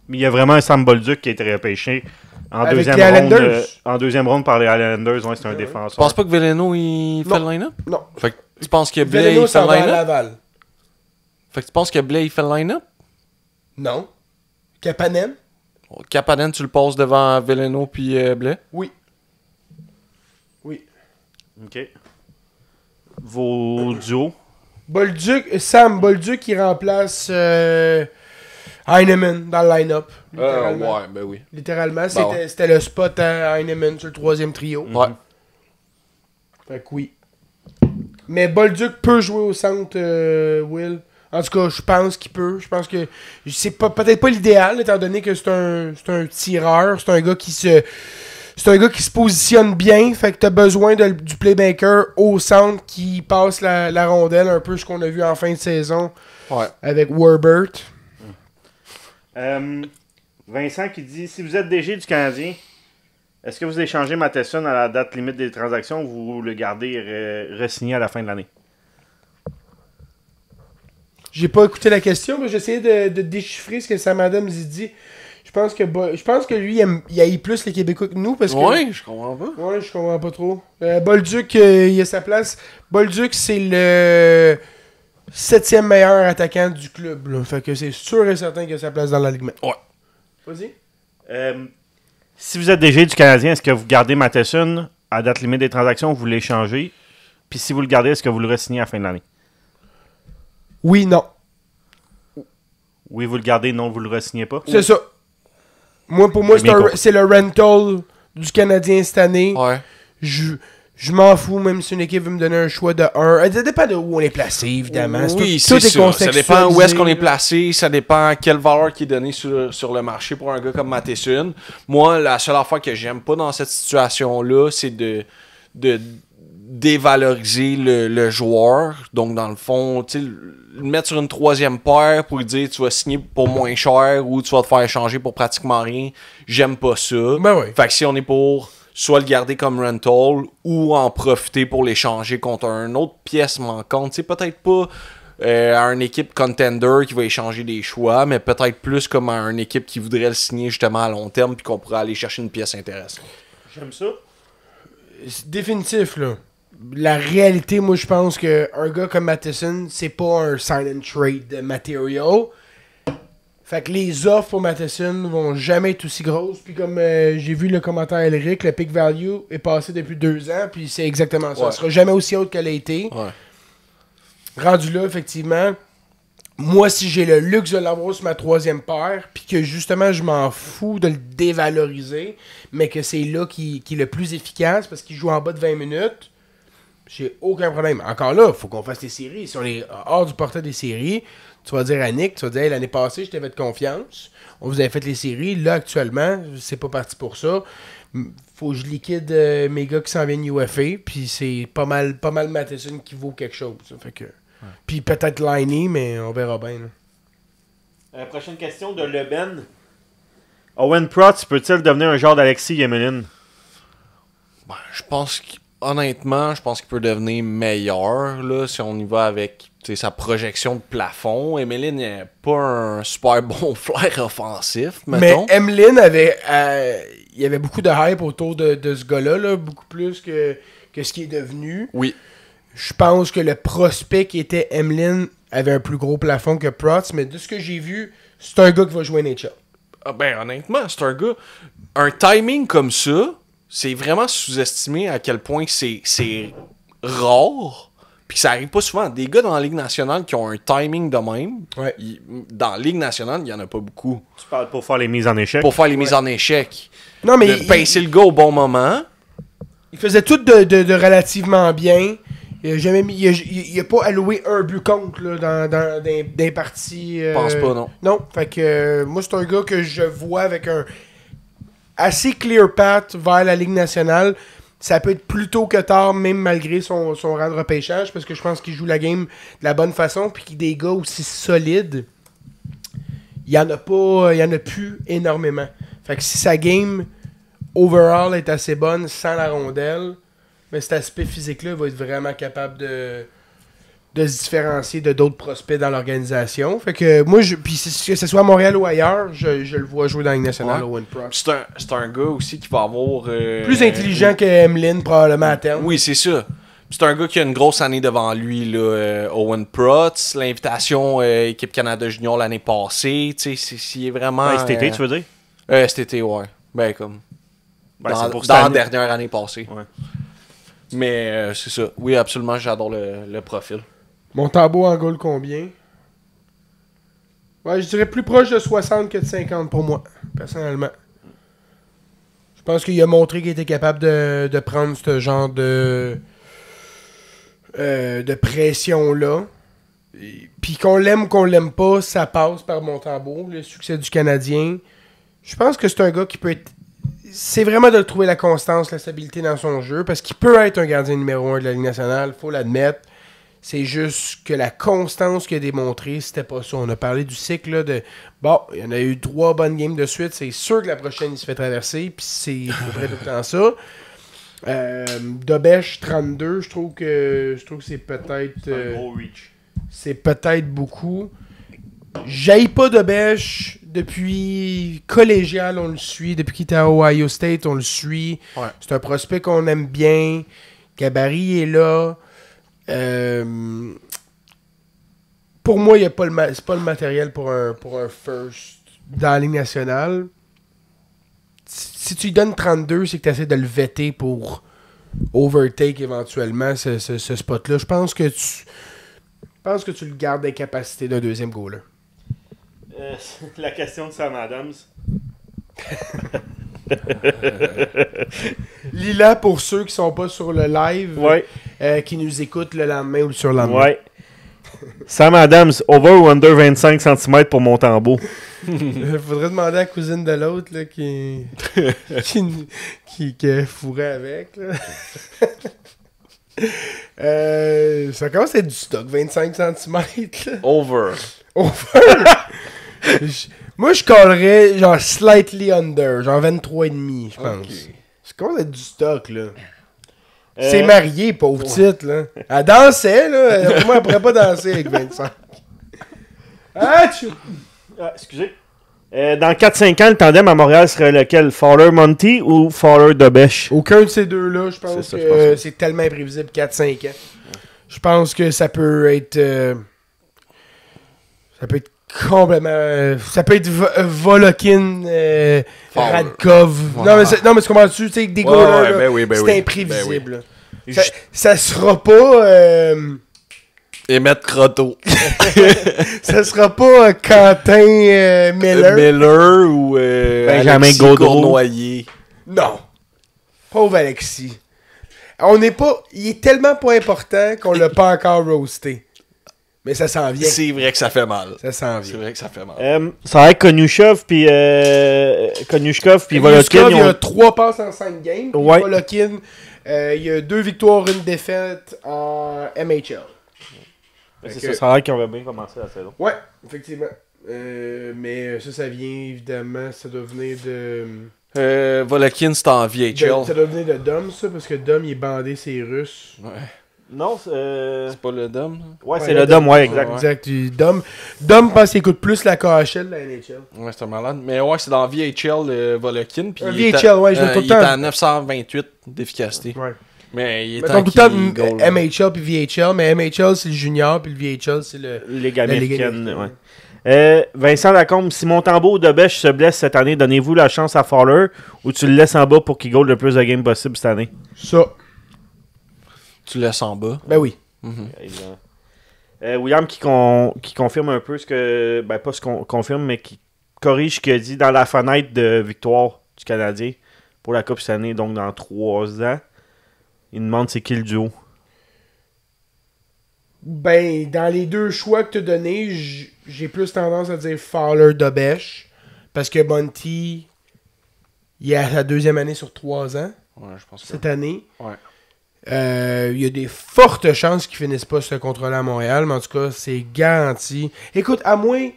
Mais il y a vraiment un Sam Bolduc qui a été repêché en Avec deuxième les ronde. Islanders. En deuxième ronde par les Islanders, ouais, c'est un défenseur. Tu penses pas que Veleno, il fait le line-up? Non. Fait que tu penses que Blais, Veleno il fait s'en le va à line-up? Laval. Fait que tu penses que Blais, il fait le line-up? Non. Kapanen? Kapanen, tu le passes devant Veleno puis Blais? Oui. Oui. OK. Vos duos. Sam Bolduc qui remplace Heinemann dans le line-up. Littéralement. Ouais, ben oui. Littéralement, Ben ouais. c'était le spot à Heinemann sur le troisième trio. Ouais. Fait que oui. Mais Bolduc peut jouer au centre, Will. En tout cas, je pense qu'il peut. Je pense que c'est peut-être pas l'idéal, étant donné que c'est un tireur. C'est un gars qui se positionne bien. Fait que t'as besoin du playmaker au centre qui passe la rondelle, un peu ce qu'on a vu en fin de saison avec Werbert. Vincent qui dit, si vous êtes DG du Canadien, est-ce que vous échangez Matheson à la date limite des transactions ou vous le gardez re-signé à la fin de l'année? J'ai pas écouté la question, mais j'essayais de déchiffrer ce que Sam Adams il dit. Je pense que lui, il haït plus les Québécois que nous. Parce que, Ouais, je comprends pas. Ouais, je comprends pas trop. Bolduc, il a sa place. Bolduc, c'est le 7e meilleur attaquant du club. Là. Fait que c'est sûr et certain qu'il a sa place dans l'alignement. Ouais. Vas-y. Si vous êtes DG du Canadien, est-ce que vous gardez Matheson à date limite des transactions ou vous l'échangez? Puis si vous le gardez, est-ce que vous le re-signez à la fin de l'année? Oui, non. Oui, vous le gardez, non, vous le re-signez pas? C'est ça. Pour moi, c'est le rental du Canadien cette année. Ouais. Je m'en fous, même si une équipe veut me donner un choix de 1. Ça dépend de où on est placé, évidemment. Oui, tout est ça. Ça dépend où est-ce qu'on est contextualisé, placé, ça dépend quelle valeur qui est donnée sur le marché pour un gars comme Matheson. Moi, la seule affaire que j'aime pas dans cette situation-là, c'est de dévaloriser le joueur. Donc, dans le fond, tu sais, le mettre sur une 3e paire pour lui dire tu vas signer pour moins cher ou tu vas te faire échanger pour pratiquement rien. J'aime pas ça. Ben oui. Fait que si on est pour soit le garder comme rental ou en profiter pour l'échanger contre une autre pièce manquante, tu sais, peut-être pas à une équipe contender qui va échanger des choix, mais peut-être plus comme à une équipe qui voudrait le signer justement à long terme puis qu'on pourrait aller chercher une pièce intéressante. J'aime ça. C'est définitif, là. La réalité, moi, je pense qu'un gars comme Matheson, c'est pas un sign and trade material. Fait que les offres pour Matheson vont jamais être aussi grosses. Puis comme j'ai vu le commentaire Elric, le pick value est passé depuis 2 ans, puis c'est exactement ça. Ouais. Ça sera jamais aussi haute qu'elle a été. Ouais. Rendu là, effectivement, moi, si j'ai le luxe de l'avoir sur ma 3e paire, puis que justement, je m'en fous de le dévaloriser, mais que c'est là qui est le plus efficace parce qu'il joue en bas de 20 minutes, j'ai aucun problème. Encore là, il faut qu'on fasse les séries. Si on est hors du portrait des séries, tu vas dire à Nick, tu vas dire hey, l'année passée, je t'avais de confiance. On vous avait fait les séries. Là, actuellement, c'est pas parti pour ça. Faut que je liquide mes gars qui s'en viennent UFA. Puis c'est pas mal Matheson qui vaut quelque chose. Ça. Fait que... Puis peut-être Liney, mais on verra bien. Prochaine question de Leben. Owen Protz peut-il devenir un genre d'Alexis Yemelin? Ben, honnêtement, je pense qu'il peut devenir meilleur là, si on y va avec sa projection de plafond. Emeline n'est pas un super bon flair offensif, mettons. Mais Emeline il y avait beaucoup de hype autour de ce gars-là, là, beaucoup plus que ce qui est devenu. Oui. Je pense que le prospect qui était Emeline avait un plus gros plafond que Protz, mais de ce que j'ai vu, c'est un gars qui va jouer NHL. Ah ben honnêtement, c'est un gars. Un timing comme ça, c'est vraiment sous-estimé à quel point c'est rare. Puis ça arrive pas souvent. Des gars dans la Ligue nationale qui ont un timing de même, Ouais. dans la Ligue nationale, il y en a pas beaucoup. Tu parles pour faire les mises en échec? Pour faire les mises en échec. Non, mais De pincer le gars au bon moment. il faisait tout de relativement bien. Il a pas alloué un but contre là, dans des parties. Je pense pas, non. Non, fait que moi, c'est un gars que je vois avec un assez clear path vers la Ligue nationale. Ça peut être plus tôt que tard, même malgré son rang de repêchage, parce que je pense qu'il joue la game de la bonne façon, puis qu'il des gars aussi solides, il y en a plus énormément. Fait que si sa game overall est assez bonne sans la rondelle, mais cet aspect physique-là va être vraiment capable de se différencier de d'autres prospects dans l'organisation. Fait que moi, puis que ce soit à Montréal ou ailleurs, je le vois jouer dans la Ligue nationale, Ouais. Owen Protz. C'est un gars aussi qui va avoir... Plus intelligent que Emeline, probablement, à terme. Oui, c'est ça. C'est un gars qui a une grosse année devant lui, là, Owen Protz. L'invitation équipe Canada Junior l'année passée. Tu sais, s'il est vraiment... Cet été, tu veux dire? Cet été, ouais. Ben, comme... Ben, dans c'est pour cette dans la année. dernière année passée. Ouais. Mais c'est ça. Oui, absolument, j'adore le profil. Montembeault en goal combien? Ouais, je dirais plus proche de 60 que de 50 pour moi, personnellement. Je pense qu'il a montré qu'il était capable de prendre ce genre de pression-là. Puis qu'on l'aime ou qu'on l'aime pas, ça passe par Montembeault, le succès du Canadien. Je pense que c'est un gars qui peut être... C'est vraiment de trouver la constance, la stabilité dans son jeu, parce qu'il peut être un gardien numéro 1 de la Ligue nationale, faut l'admettre. C'est juste que la constance qu'il a démontrée, c'était pas ça. On a parlé du cycle là, de... Bon, il y en a eu 3 bonnes games de suite. C'est sûr que la prochaine, il se fait traverser. Puis c'est à peu près tout le temps ça. Dobèche, 32. Je trouve que c'est peut-être... Un gros reach. c'est peut-être beaucoup. J'haïs pas Dobèche. Depuis collégial, on le suit. Depuis qu'il était à Ohio State, on le suit. Ouais. C'est un prospect qu'on aime bien. Gabarit est là. pour moi, c'est pas le matériel pour un first dans la Ligue nationale. Si tu lui donnes 32, c'est que tu essaies de le vetter pour overtake éventuellement ce spot-là. Je pense que tu le gardes des capacités d'un deuxième goaler. La question de Sam Adams. Lila, pour ceux qui sont pas sur le live, qui nous écoutent le lendemain ou le surlendemain. Ouais. Sam Adams, over ou under 25 cm pour Montembeault. Faudrait demander à la cousine de l'autre là, qui fourrait avec. Là. Ça commence à être du stock, 25 cm. Over. Moi, je collerais genre slightly under, genre 23,5, je pense. Okay. Ça commence à être du stock, là. C'est marié, pauvre petite, là. Elle dansait, là. Moi, elle pourrait pas danser avec 25. Excusez. Dans 4-5 ans, le tandem à Montréal serait lequel? Fowler-Monty ou Fowler-Dobèche? Aucun de ces deux-là. Je pense C'est ça, que je pense, ouais. c'est tellement imprévisible, 4-5 ans. Je pense que ça peut être... ça peut être complètement... ça peut être Volokin, Radkov. Voilà. Non, mais tu comprends-tu? Tu sais, des Ouais, goalers, ouais, là, ben c'est oui. imprévisible. là. Ça sera pas... Emmett Croteau. ça sera pas Quentin Miller. Miller ou Benjamin Alexis Gaudreau. Cournoyer. Non. Pauvre Alexis. On n'est pas... Il est tellement pas important qu'on l'a pas encore roasté. Mais ça s'en vient. C'est vrai que ça fait mal. Ça s'en C'est vient. vrai que ça fait mal. Ça va être Konushkov puis Volokin. Yuskov, il y a 3 passes en 5 games. Puis Ouais. Volokin, il y a 2 victoires, 1 défaite en MHL. C'est ça, va être qu'on va bien commencer la saison. Ouais, effectivement. Mais ça vient évidemment, ça doit venir de... Volokin, c'est en VHL. Ça doit venir de Dom, ça, parce que Dom, il est bandé, c'est russe. Ouais. Non, c'est... C'est pas le Dom, là? Ouais, c'est le Dom, ouais, exact. Exact. Dom pense qu'il écoute plus la KHL de la NHL. Ouais, c'est un malade. Mais ouais, c'est dans VHL, Volokin. Puis Un il est VHL, ouais, je l'ai tout le il est temps. à 928 d'efficacité. Ouais. Mais il est Mettons tout le qui temps goal. MHL puis VHL, mais MHL c'est le junior puis le VHL c'est le... Ligue La Ligue américaine, américaine. ouais. Vincent Lacombe, si Montembeault ou Dobèche se blesse cette année, donnez-vous la chance à Fowler ou tu le laisses en bas pour qu'il goal le plus de games possible cette année? Ça. Tu le laisses en bas. Ben oui. Évidemment. William qui confirme un peu ce que... Ben, pas ce qu'on confirme, mais qui corrige ce qu'il a dit dans la fenêtre de victoire du Canadien pour la Coupe cette année, donc dans 3 ans. Il demande c'est qui le duo. Ben, dans les deux choix que tu as donnés, j'ai plus tendance à dire Fowler-Dobèche. Parce que Monty, il est à sa 2e année sur 3 ans, Ouais, je pense que... cette année. Ouais. Il y a des fortes chances qu'ils finissent pas ce contrat-là à Montréal, mais en tout cas, c'est garanti. Écoute, à moins...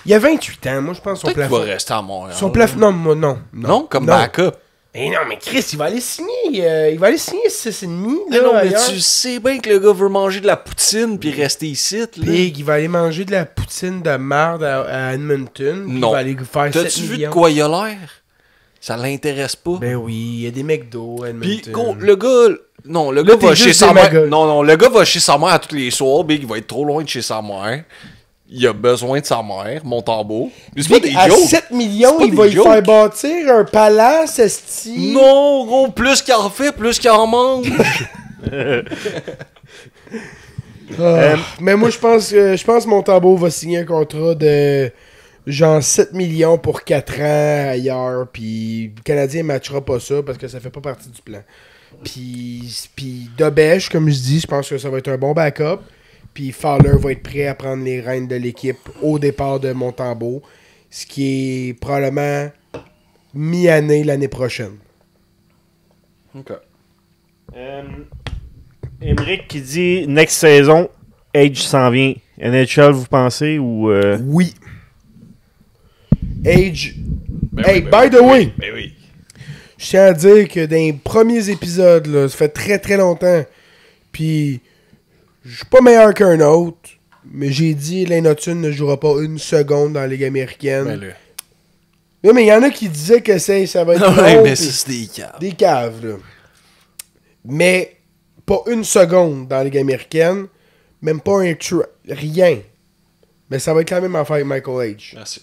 Il y a 28 ans, moi je pense son Peut-être qu'il plafond... va rester à Montréal. Son plafond... Non, moi, non. Non, comme backup. Eh non, mais Chris, il va aller signer. Il va aller signer 6,5. Mais Là, non, mais ailleurs. tu sais bien que le gars veut manger de la poutine puis rester ici, là. Pig, il va aller manger de la poutine de marde à Edmonton. puis Non. Il va aller faire 7 T'as-tu vu de millions. quoi il a l'air? Ça l'intéresse pas. Ben oui, il y a des McDo à Edmonton. Puis le gars... Non, le gars t'es va chez juste sa des mère. magots. Non, le gars va chez sa mère à tous les soirs. Big, il va être trop loin de chez sa mère. Il a besoin de sa mère, Montembeault. Mais c'est pas Big, des à jokes. 7 millions, C'est pas il va des y jokes. faire bâtir un palace, esti. Non, gros, plus qu'il en fait, plus qu'il en mange. Mais moi, je pense que Montembeault va signer un contrat de genre 7 millions pour 4 ans ailleurs. Puis le Canadien ne matchera pas ça parce que ça fait pas partie du plan. Puis Dobèche, comme je dis, je pense que ça va être un bon backup. Puis Fowler va être prêt à prendre les rênes de l'équipe au départ de Montembeault. Ce qui est probablement mi-année l'année prochaine. Ok. Émeric qui dit next saison, Age s'en vient. NHL, vous pensez ou. Oui. Age. Ben Hey, oui, by the way, Ben oui. je tiens à dire que dans les premiers épisodes, là, ça fait très très longtemps, puis je suis pas meilleur qu'un autre, mais j'ai dit Lane Hutton ne jouera pas une seconde dans la Ligue américaine. Ben là. Oui, mais il y en a qui disaient que ça va être Ouais, long, mais puis ça, c'est des caves. des caves, là. Mais pas une seconde dans la Ligue américaine, même pas rien. Mais ça va être la même affaire avec Michael H. Merci.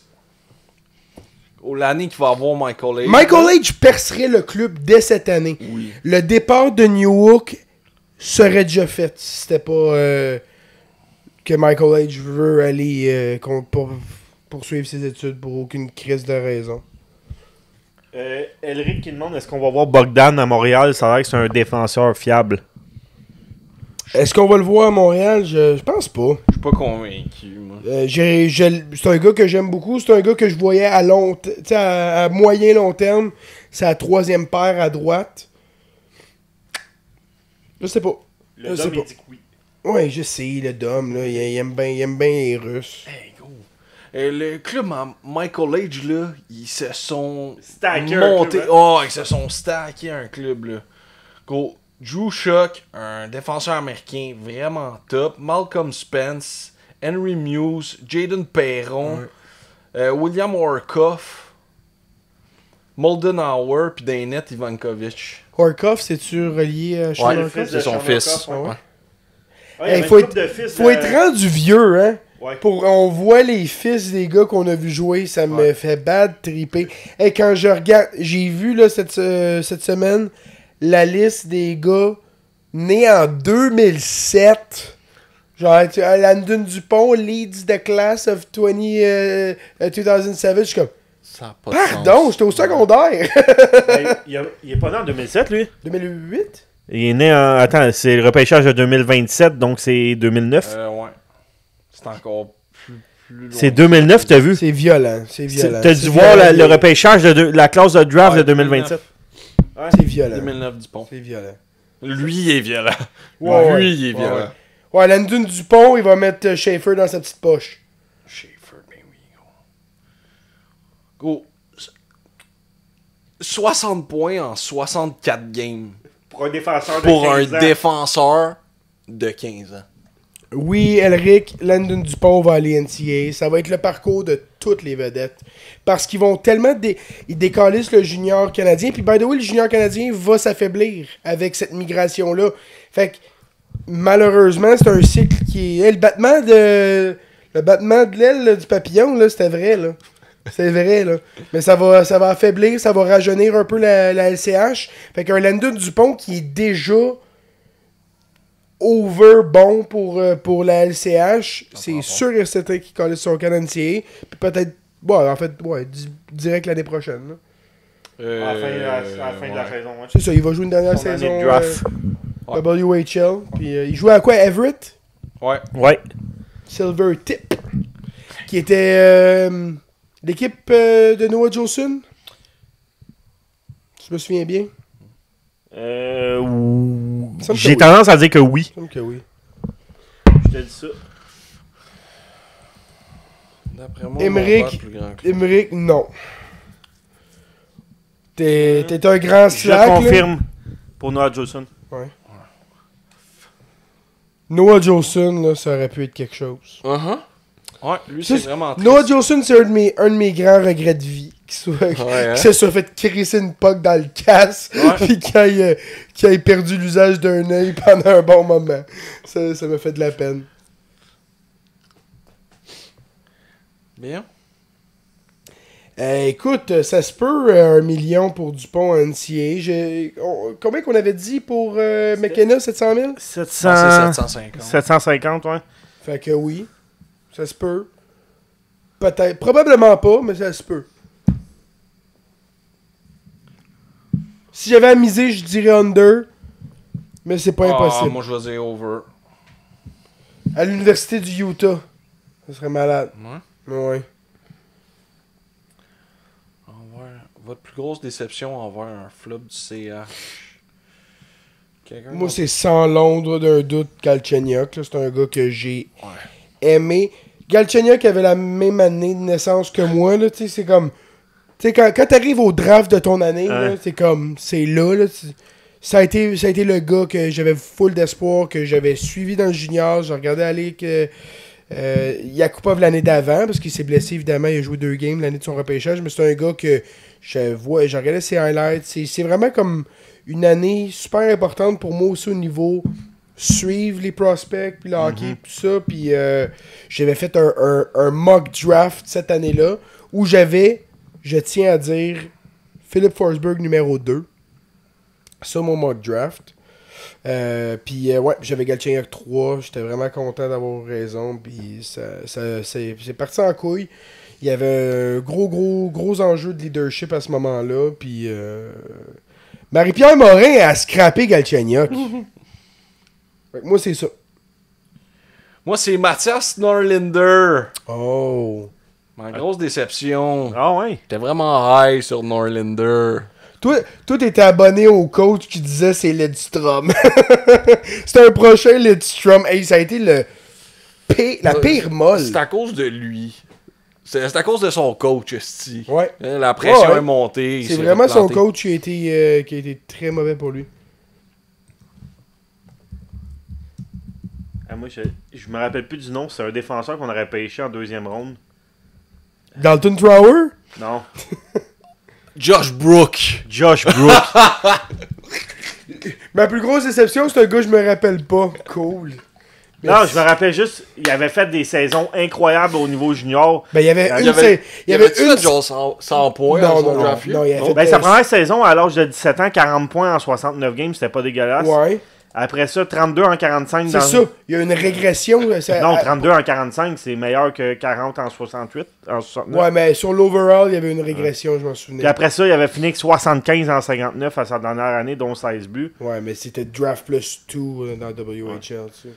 L'année qu'il va avoir Michael H. Michael H percerait le club dès cette année. Oui. Le départ de New York serait déjà fait si c'était pas que Michael H veut aller poursuivre ses études pour aucune crise de raison. Elric qui demande est-ce qu'on va voir Bogdan à Montréal? Ça a l'air que c'est un défenseur fiable. Est-ce qu'on va le voir à Montréal? Je pense pas. Je suis pas convaincu, moi. C'est un gars que j'aime beaucoup. C'est un gars que je voyais à moyen long terme. C'est la troisième paire à droite. Je sais pas. Le Dom, il dit que oui. Ouais, je sais, le Dom, là, il aime bien les Russes. Hey, go. Le club Michael H, là, ils se sont Stacké montés. un club, Oh, ils se sont stackés un club, là. Go. Drew Shock, un défenseur américain vraiment top. Malcolm Spence, Henry Muse, Jaden Perron, William Orkoff, Moldenhauer, puis Danet Ivankovic. Orkoff, c'est-tu relié à Sean Ouais, Orkoff? c'est son fils. Ah ouais? Ouais. Hey, faut être rendu vieux, hein? Ouais. On voit les fils des gars qu'on a vu jouer, ça me fait bad triper. Hey, quand je regarde, j'ai vu là, cette semaine la liste des gars nés en 2007. Genre, Landon Dupont leads the class of 2007. Je suis comme, Ça a pas de sens. pardon, j'étais au secondaire. Il est pas né en 2007, lui? 2008? Il est né en... Attends, c'est le repêchage de 2027, donc c'est 2009. Ouais. C'est encore plus loin. C'est 2009, t'as vu? C'est violent, c'est violent. T'as C'est dû voir violent. le repêchage de la classe de draft de 2027. C'est violent. 2009 Dupont. C'est violent. Lui, il est violent. Ouais, Lui, il est violent. Ouais, Landon Dupont, il va mettre Schaefer dans sa petite poche. Schaefer, ben oui, go. 60 points en 64 games. Pour un défenseur de Pour 15 un ans. défenseur de 15 ans. Oui, Elric, Landon Dupont va aller NCAA. Ça va être le parcours de toutes les vedettes. Parce qu'ils vont tellement... Ils décalissent le junior canadien. Puis, by the way, le junior canadien va s'affaiblir avec cette migration-là. Fait que, malheureusement, c'est un cycle qui est... Le battement de l'aile là, du papillon, là, c'était vrai, là. C'est vrai, là. Mais ça va affaiblir, ça va rajeunir un peu la LCH. Fait qu'un Landon Dupont qui est déjà over bon pour la LCH, c'est sûr et certain qu'il colle sur son NCAA. Puis peut-être, en fait, direct l'année prochaine. Là. À la fin de la saison, ouais. C'est ça, il va jouer une dernière Son année de saison draft. WHL. Puis il jouait à quoi? Everett? Ouais. Silver Tip. Qui était l'équipe de Noah Jolson. Je me souviens bien. J'ai tendance à dire que oui. Il me semble que oui. Je te dis ça. D'après moi, Émeric, Montréal, plus grand que lui. Émeric, non. T'es un grand Je slack. là. confirme pour Noah Jolson. Noah Jolson, là, ça aurait pu être quelque chose. Ouais, lui, Ça, c'est vraiment triste. Noah Jolson, c'est un de mes grands regrets de vie. Qu'il hein? se soit fait crisser une puck dans le casse, puis qu'il ait perdu l'usage d'un œil pendant un bon moment. Ça me fait de la peine. Bien. Écoute, ça se peut 1 million pour Dupont en NCA. Combien qu'on avait dit pour McKenna, 700 000? 700... Ah, c'est 750. 750, ouais. Fait que oui, ça se peut. Peut-être, probablement pas, mais ça se peut. Si j'avais à miser, je dirais under, mais c'est pas impossible. Moi, je vais dire over. À l'université du Utah, ça serait malade. Ouais. Votre plus grosse déception envers un flop du CH? Moi, c'est sans l'ombre d'un doute Galchenyuk. là. C'est un gars que j'ai aimé. Galchenyuk avait la même année de naissance que moi. Là, c'est comme... Tu sais, quand t'arrives au draft de ton année, là, c'est comme... C'est là. Ça a été le gars que j'avais full d'espoir, que j'avais suivi dans le junior. J'ai regardé aller que... Yakupov l'année d'avant, parce qu'il s'est blessé, évidemment. Il a joué 2 games l'année de son repêchage. Mais c'est un gars que j'ai regardé ses highlights. C'est vraiment comme une année super importante pour moi aussi au niveau suivre les prospects, puis le hockey, tout ça. Puis j'avais fait un mock draft cette année-là où j'avais, je tiens à dire, Philip Forsberg numéro 2. Ça, mon mock draft. Puis ouais, j'avais Galchenyuk 3. J'étais vraiment content d'avoir raison. Puis c'est parti en couille. Il y avait un gros enjeu de leadership à ce moment-là. Puis Marie-Pierre Morin a scrappé Galchenyuk. Moi, c'est ça. Moi, c'est Mathias Norlinder. Oh. Ma grosse déception. Ah ouais? J'étais vraiment high sur Norlinder. Toi, t'étais abonné au coach qui disait c'est Lidstrom. C'était un prochain Lidstrom. Hey, ça a été la pire molle. C'est à cause de lui. C'est à cause de son coach, esti. Ouais. La pression Ouais. est montée. C'est il s'est vraiment son replanté. coach qui a été très mauvais pour lui. Ah, moi, je me rappelle plus du nom. C'est un défenseur qu'on aurait pêché en 2e ronde. Dalton Trower? Non. Josh Brook. Josh Brook. Ma plus grosse déception, c'est un gars que je me rappelle pas. Cool. Non, je me rappelle juste, il avait fait des saisons incroyables au niveau junior. Ben, il y avait Il une... y avait une genre 100 points Non, dans son non, draft. non, il a fait... Ben, sa première saison, à l'âge de 17 ans, 40 points en 69 games, c'était pas dégueulasse. Ouais. Après ça, 32 en 45 C'est dans... ça. Il y a une régression. Non, 32 en 45, c'est meilleur que 40 en 68, en 69. Ouais, mais sur l'overall, il y avait une régression, je m'en souviens. Puis après ça, il avait fini avec 75 en 59 à sa dernière année, dont 16 buts. Ouais, mais c'était draft plus 2 dans WHL, tu sais.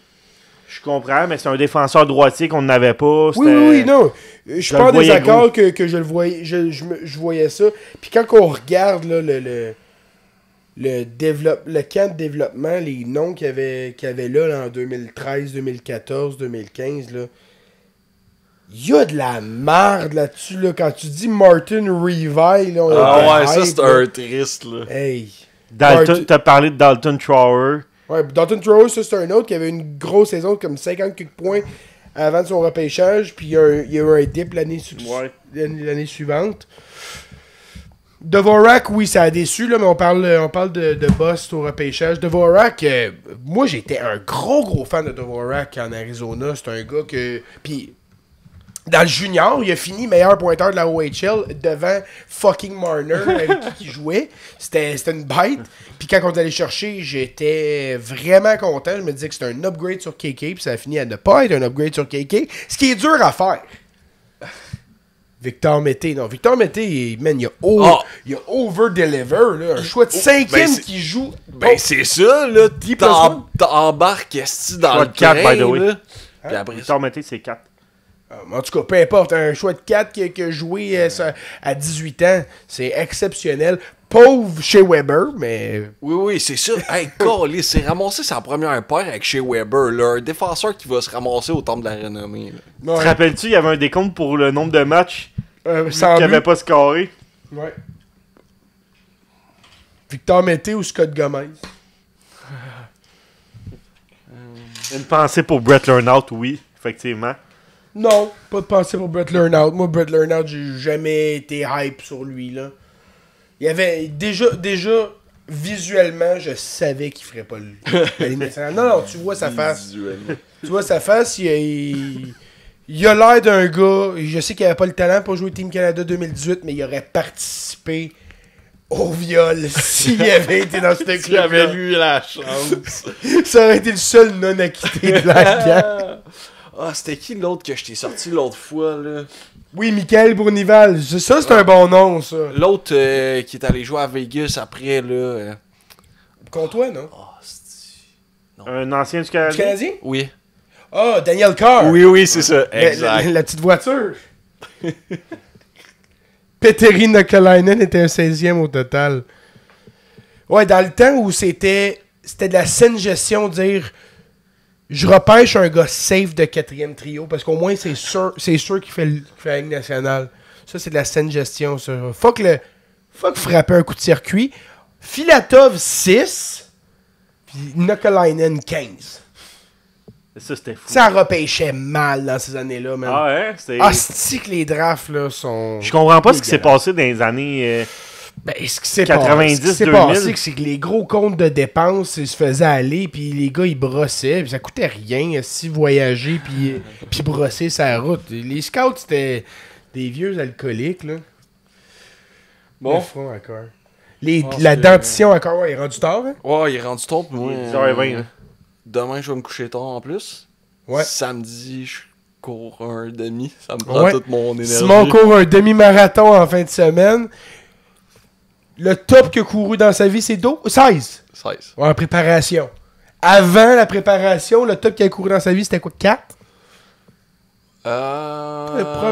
Je comprends, mais c'est un défenseur droitier qu'on n'avait pas. Oui, non. Je suis Je pas le en voyais désaccord que je le voyais. Je voyais ça. Puis quand on regarde là, le camp de développement, les noms qu'il y avait là, en 2013, 2014, 2015, là, il y a de la merde là-dessus. Là. Quand tu dis Martin Revi, là, on Ah ouais, était ça hype, c'est là. un triste, là. Hey. T'as parlé de Dalton Trower. Ouais, Dalton Trower, ça c'est un autre qui avait une grosse saison comme 50 quelques points avant de son repêchage, puis il y a eu un dip l'année suivante. Dvorak, oui, ça a déçu, là, mais on parle de boss au repêchage. Dvorak, moi j'étais un gros fan de Dvorak en Arizona. C'est un gars que... Puis dans le junior, il a fini meilleur pointeur de la OHL devant fucking Marner avec qui il jouait. C'était une bête. Puis quand on est allé chercher, j'étais vraiment content. Je me disais que c'était un upgrade sur KK, puis ça a fini à ne pas être un upgrade sur KK. Ce qui est dur à faire. Victor Mété, non. Victor Mété, man, il a over-deliver, là. Un choix de 5e qui joue... Ben c'est ça, là. T'embarques esti dans Choix le de 4, by the train, way. là. Puis après ça... Victor Mété, c'est 4. En tout cas, peu importe, un choix de 4 qui a joué à 18 ans, c'est exceptionnel. Pauvre chez Weber, mais... Oui, c'est ça. Hey, Calais, c'est ramassé sa première paire avec Shea Weber, là. Un défenseur qui va se ramasser au temple de la renommée, là. Ouais. Te rappelles-tu, il y avait un décompte pour le nombre de matchs Sans qu'il but. n'avait pas scoré. Ouais. Victor Mété ou Scott Gomez? Une pensée pour Brett Lernout, oui, effectivement. Non, pas de pensée pour Brett Lernout. Moi, Brett Lernout, j'ai jamais été hype sur lui, là. Il y avait... Déjà, visuellement, je savais qu'il ferait pas la Ligue nationale. Non, tu vois sa face. Visuellement. Tu vois sa face, il a l'air d'un gars... Je sais qu'il avait pas le talent pour jouer Team Canada 2018, mais il aurait participé au viol s'il avait été dans ce S'il avait club-là. eu la chance. Ça aurait été le seul non-acquitté de la gang. Ah, c'était qui l'autre que je t'ai sorti l'autre fois, là? Oui, Michael Bournival. Ça, c'est un bon nom, ça. L'autre qui est allé jouer à Vegas après, là. Contre toi, non? Ah, c'est... Un ancien du Du Canadien. Canadien? Oui. Ah, Daniel Carr. Oui, c'est ça. La- Exact. La petite voiture. Petteri Nokalainen était un 16e au total. Ouais, dans le temps où c'était de la saine gestion, dire je repêche un gars safe de 4e trio parce qu'au moins c'est sûr qu'il fait la Ligue nationale. Ça, c'est de la saine gestion. Ça. Fuck frapper un coup de circuit. Filatov 6, puis Nokalainen 15. Ça, c'était fou. Ça repêchait mal dans ces années-là, man. Ah ouais, c'était... Ah, c'est que les drafts, là, sont... Je comprends pas ce qui s'est dégueulasses. passé dans les années Ben, ce qui s'est 90, passé, ce qui s'est 2000. passé, c'est que les gros comptes de dépenses, ils se faisaient aller, puis les gars, ils brossaient, puis ça coûtait rien, si voyager, puis brosser sa route. Les scouts, c'était des vieux alcooliques, là. Bon. Le front encore. La dentition encore, ouais, il est rendu tard, hein? Ouais, il est rendu tôt, puis moi. 10h20, hein. Demain, je vais me coucher tard en plus. Ouais. Samedi, je cours un demi. Ça me prend Ouais. toute mon énergie. Simon court un demi-marathon en fin de semaine. Le top qu'il a couru dans sa vie, c'est 16. 16. Ouais, en préparation. Avant la préparation, le top qu'il a couru dans sa vie, c'était quoi? 4?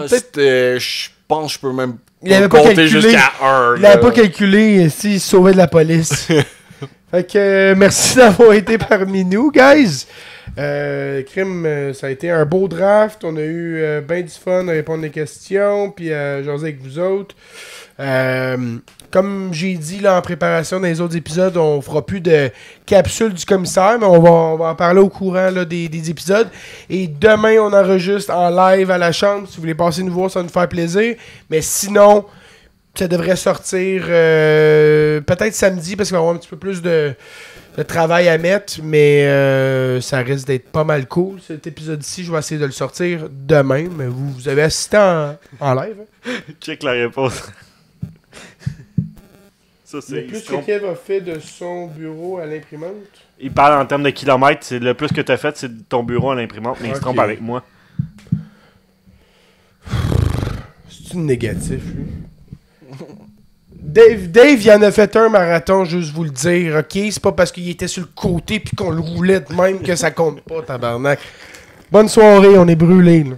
C'était. Je pense que je peux même Il avait pas compter calculé. jusqu'à 1. Il avait pas calculé s'il se sauvait de la police. Fait que merci d'avoir été parmi nous, guys. Crime, ça a été un beau draft. On a eu bien du fun à répondre des questions, puis à jaser avec vous autres. Comme j'ai dit là, en préparation dans les autres épisodes, on fera plus de capsule du commissaire, mais on va en parler au courant là, des épisodes. Et demain, on enregistre en live à la chambre. Si vous voulez passer nous voir, ça va nous faire plaisir. Mais sinon, ça devrait sortir peut-être samedi, parce qu'il va y avoir un petit peu plus de travail à mettre, mais ça risque d'être pas mal cool. Cet épisode-ci, je vais essayer de le sortir demain, mais vous avez assisté en live. Hein? Check la réponse. Ça, Le c'est. plus que Kev a fait de son bureau à l'imprimante. Il parle en termes de kilomètres. C'est le plus que tu as fait, c'est de ton bureau à l'imprimante, mais il se Ok. trompe avec moi. C'est une négatif, lui. Dave, il en a fait un marathon, juste vous le dire, ok? C'est pas parce qu'il était sur le côté puis qu'on le roulait de même que ça compte pas, tabarnak. Bonne soirée, on est brûlés, là.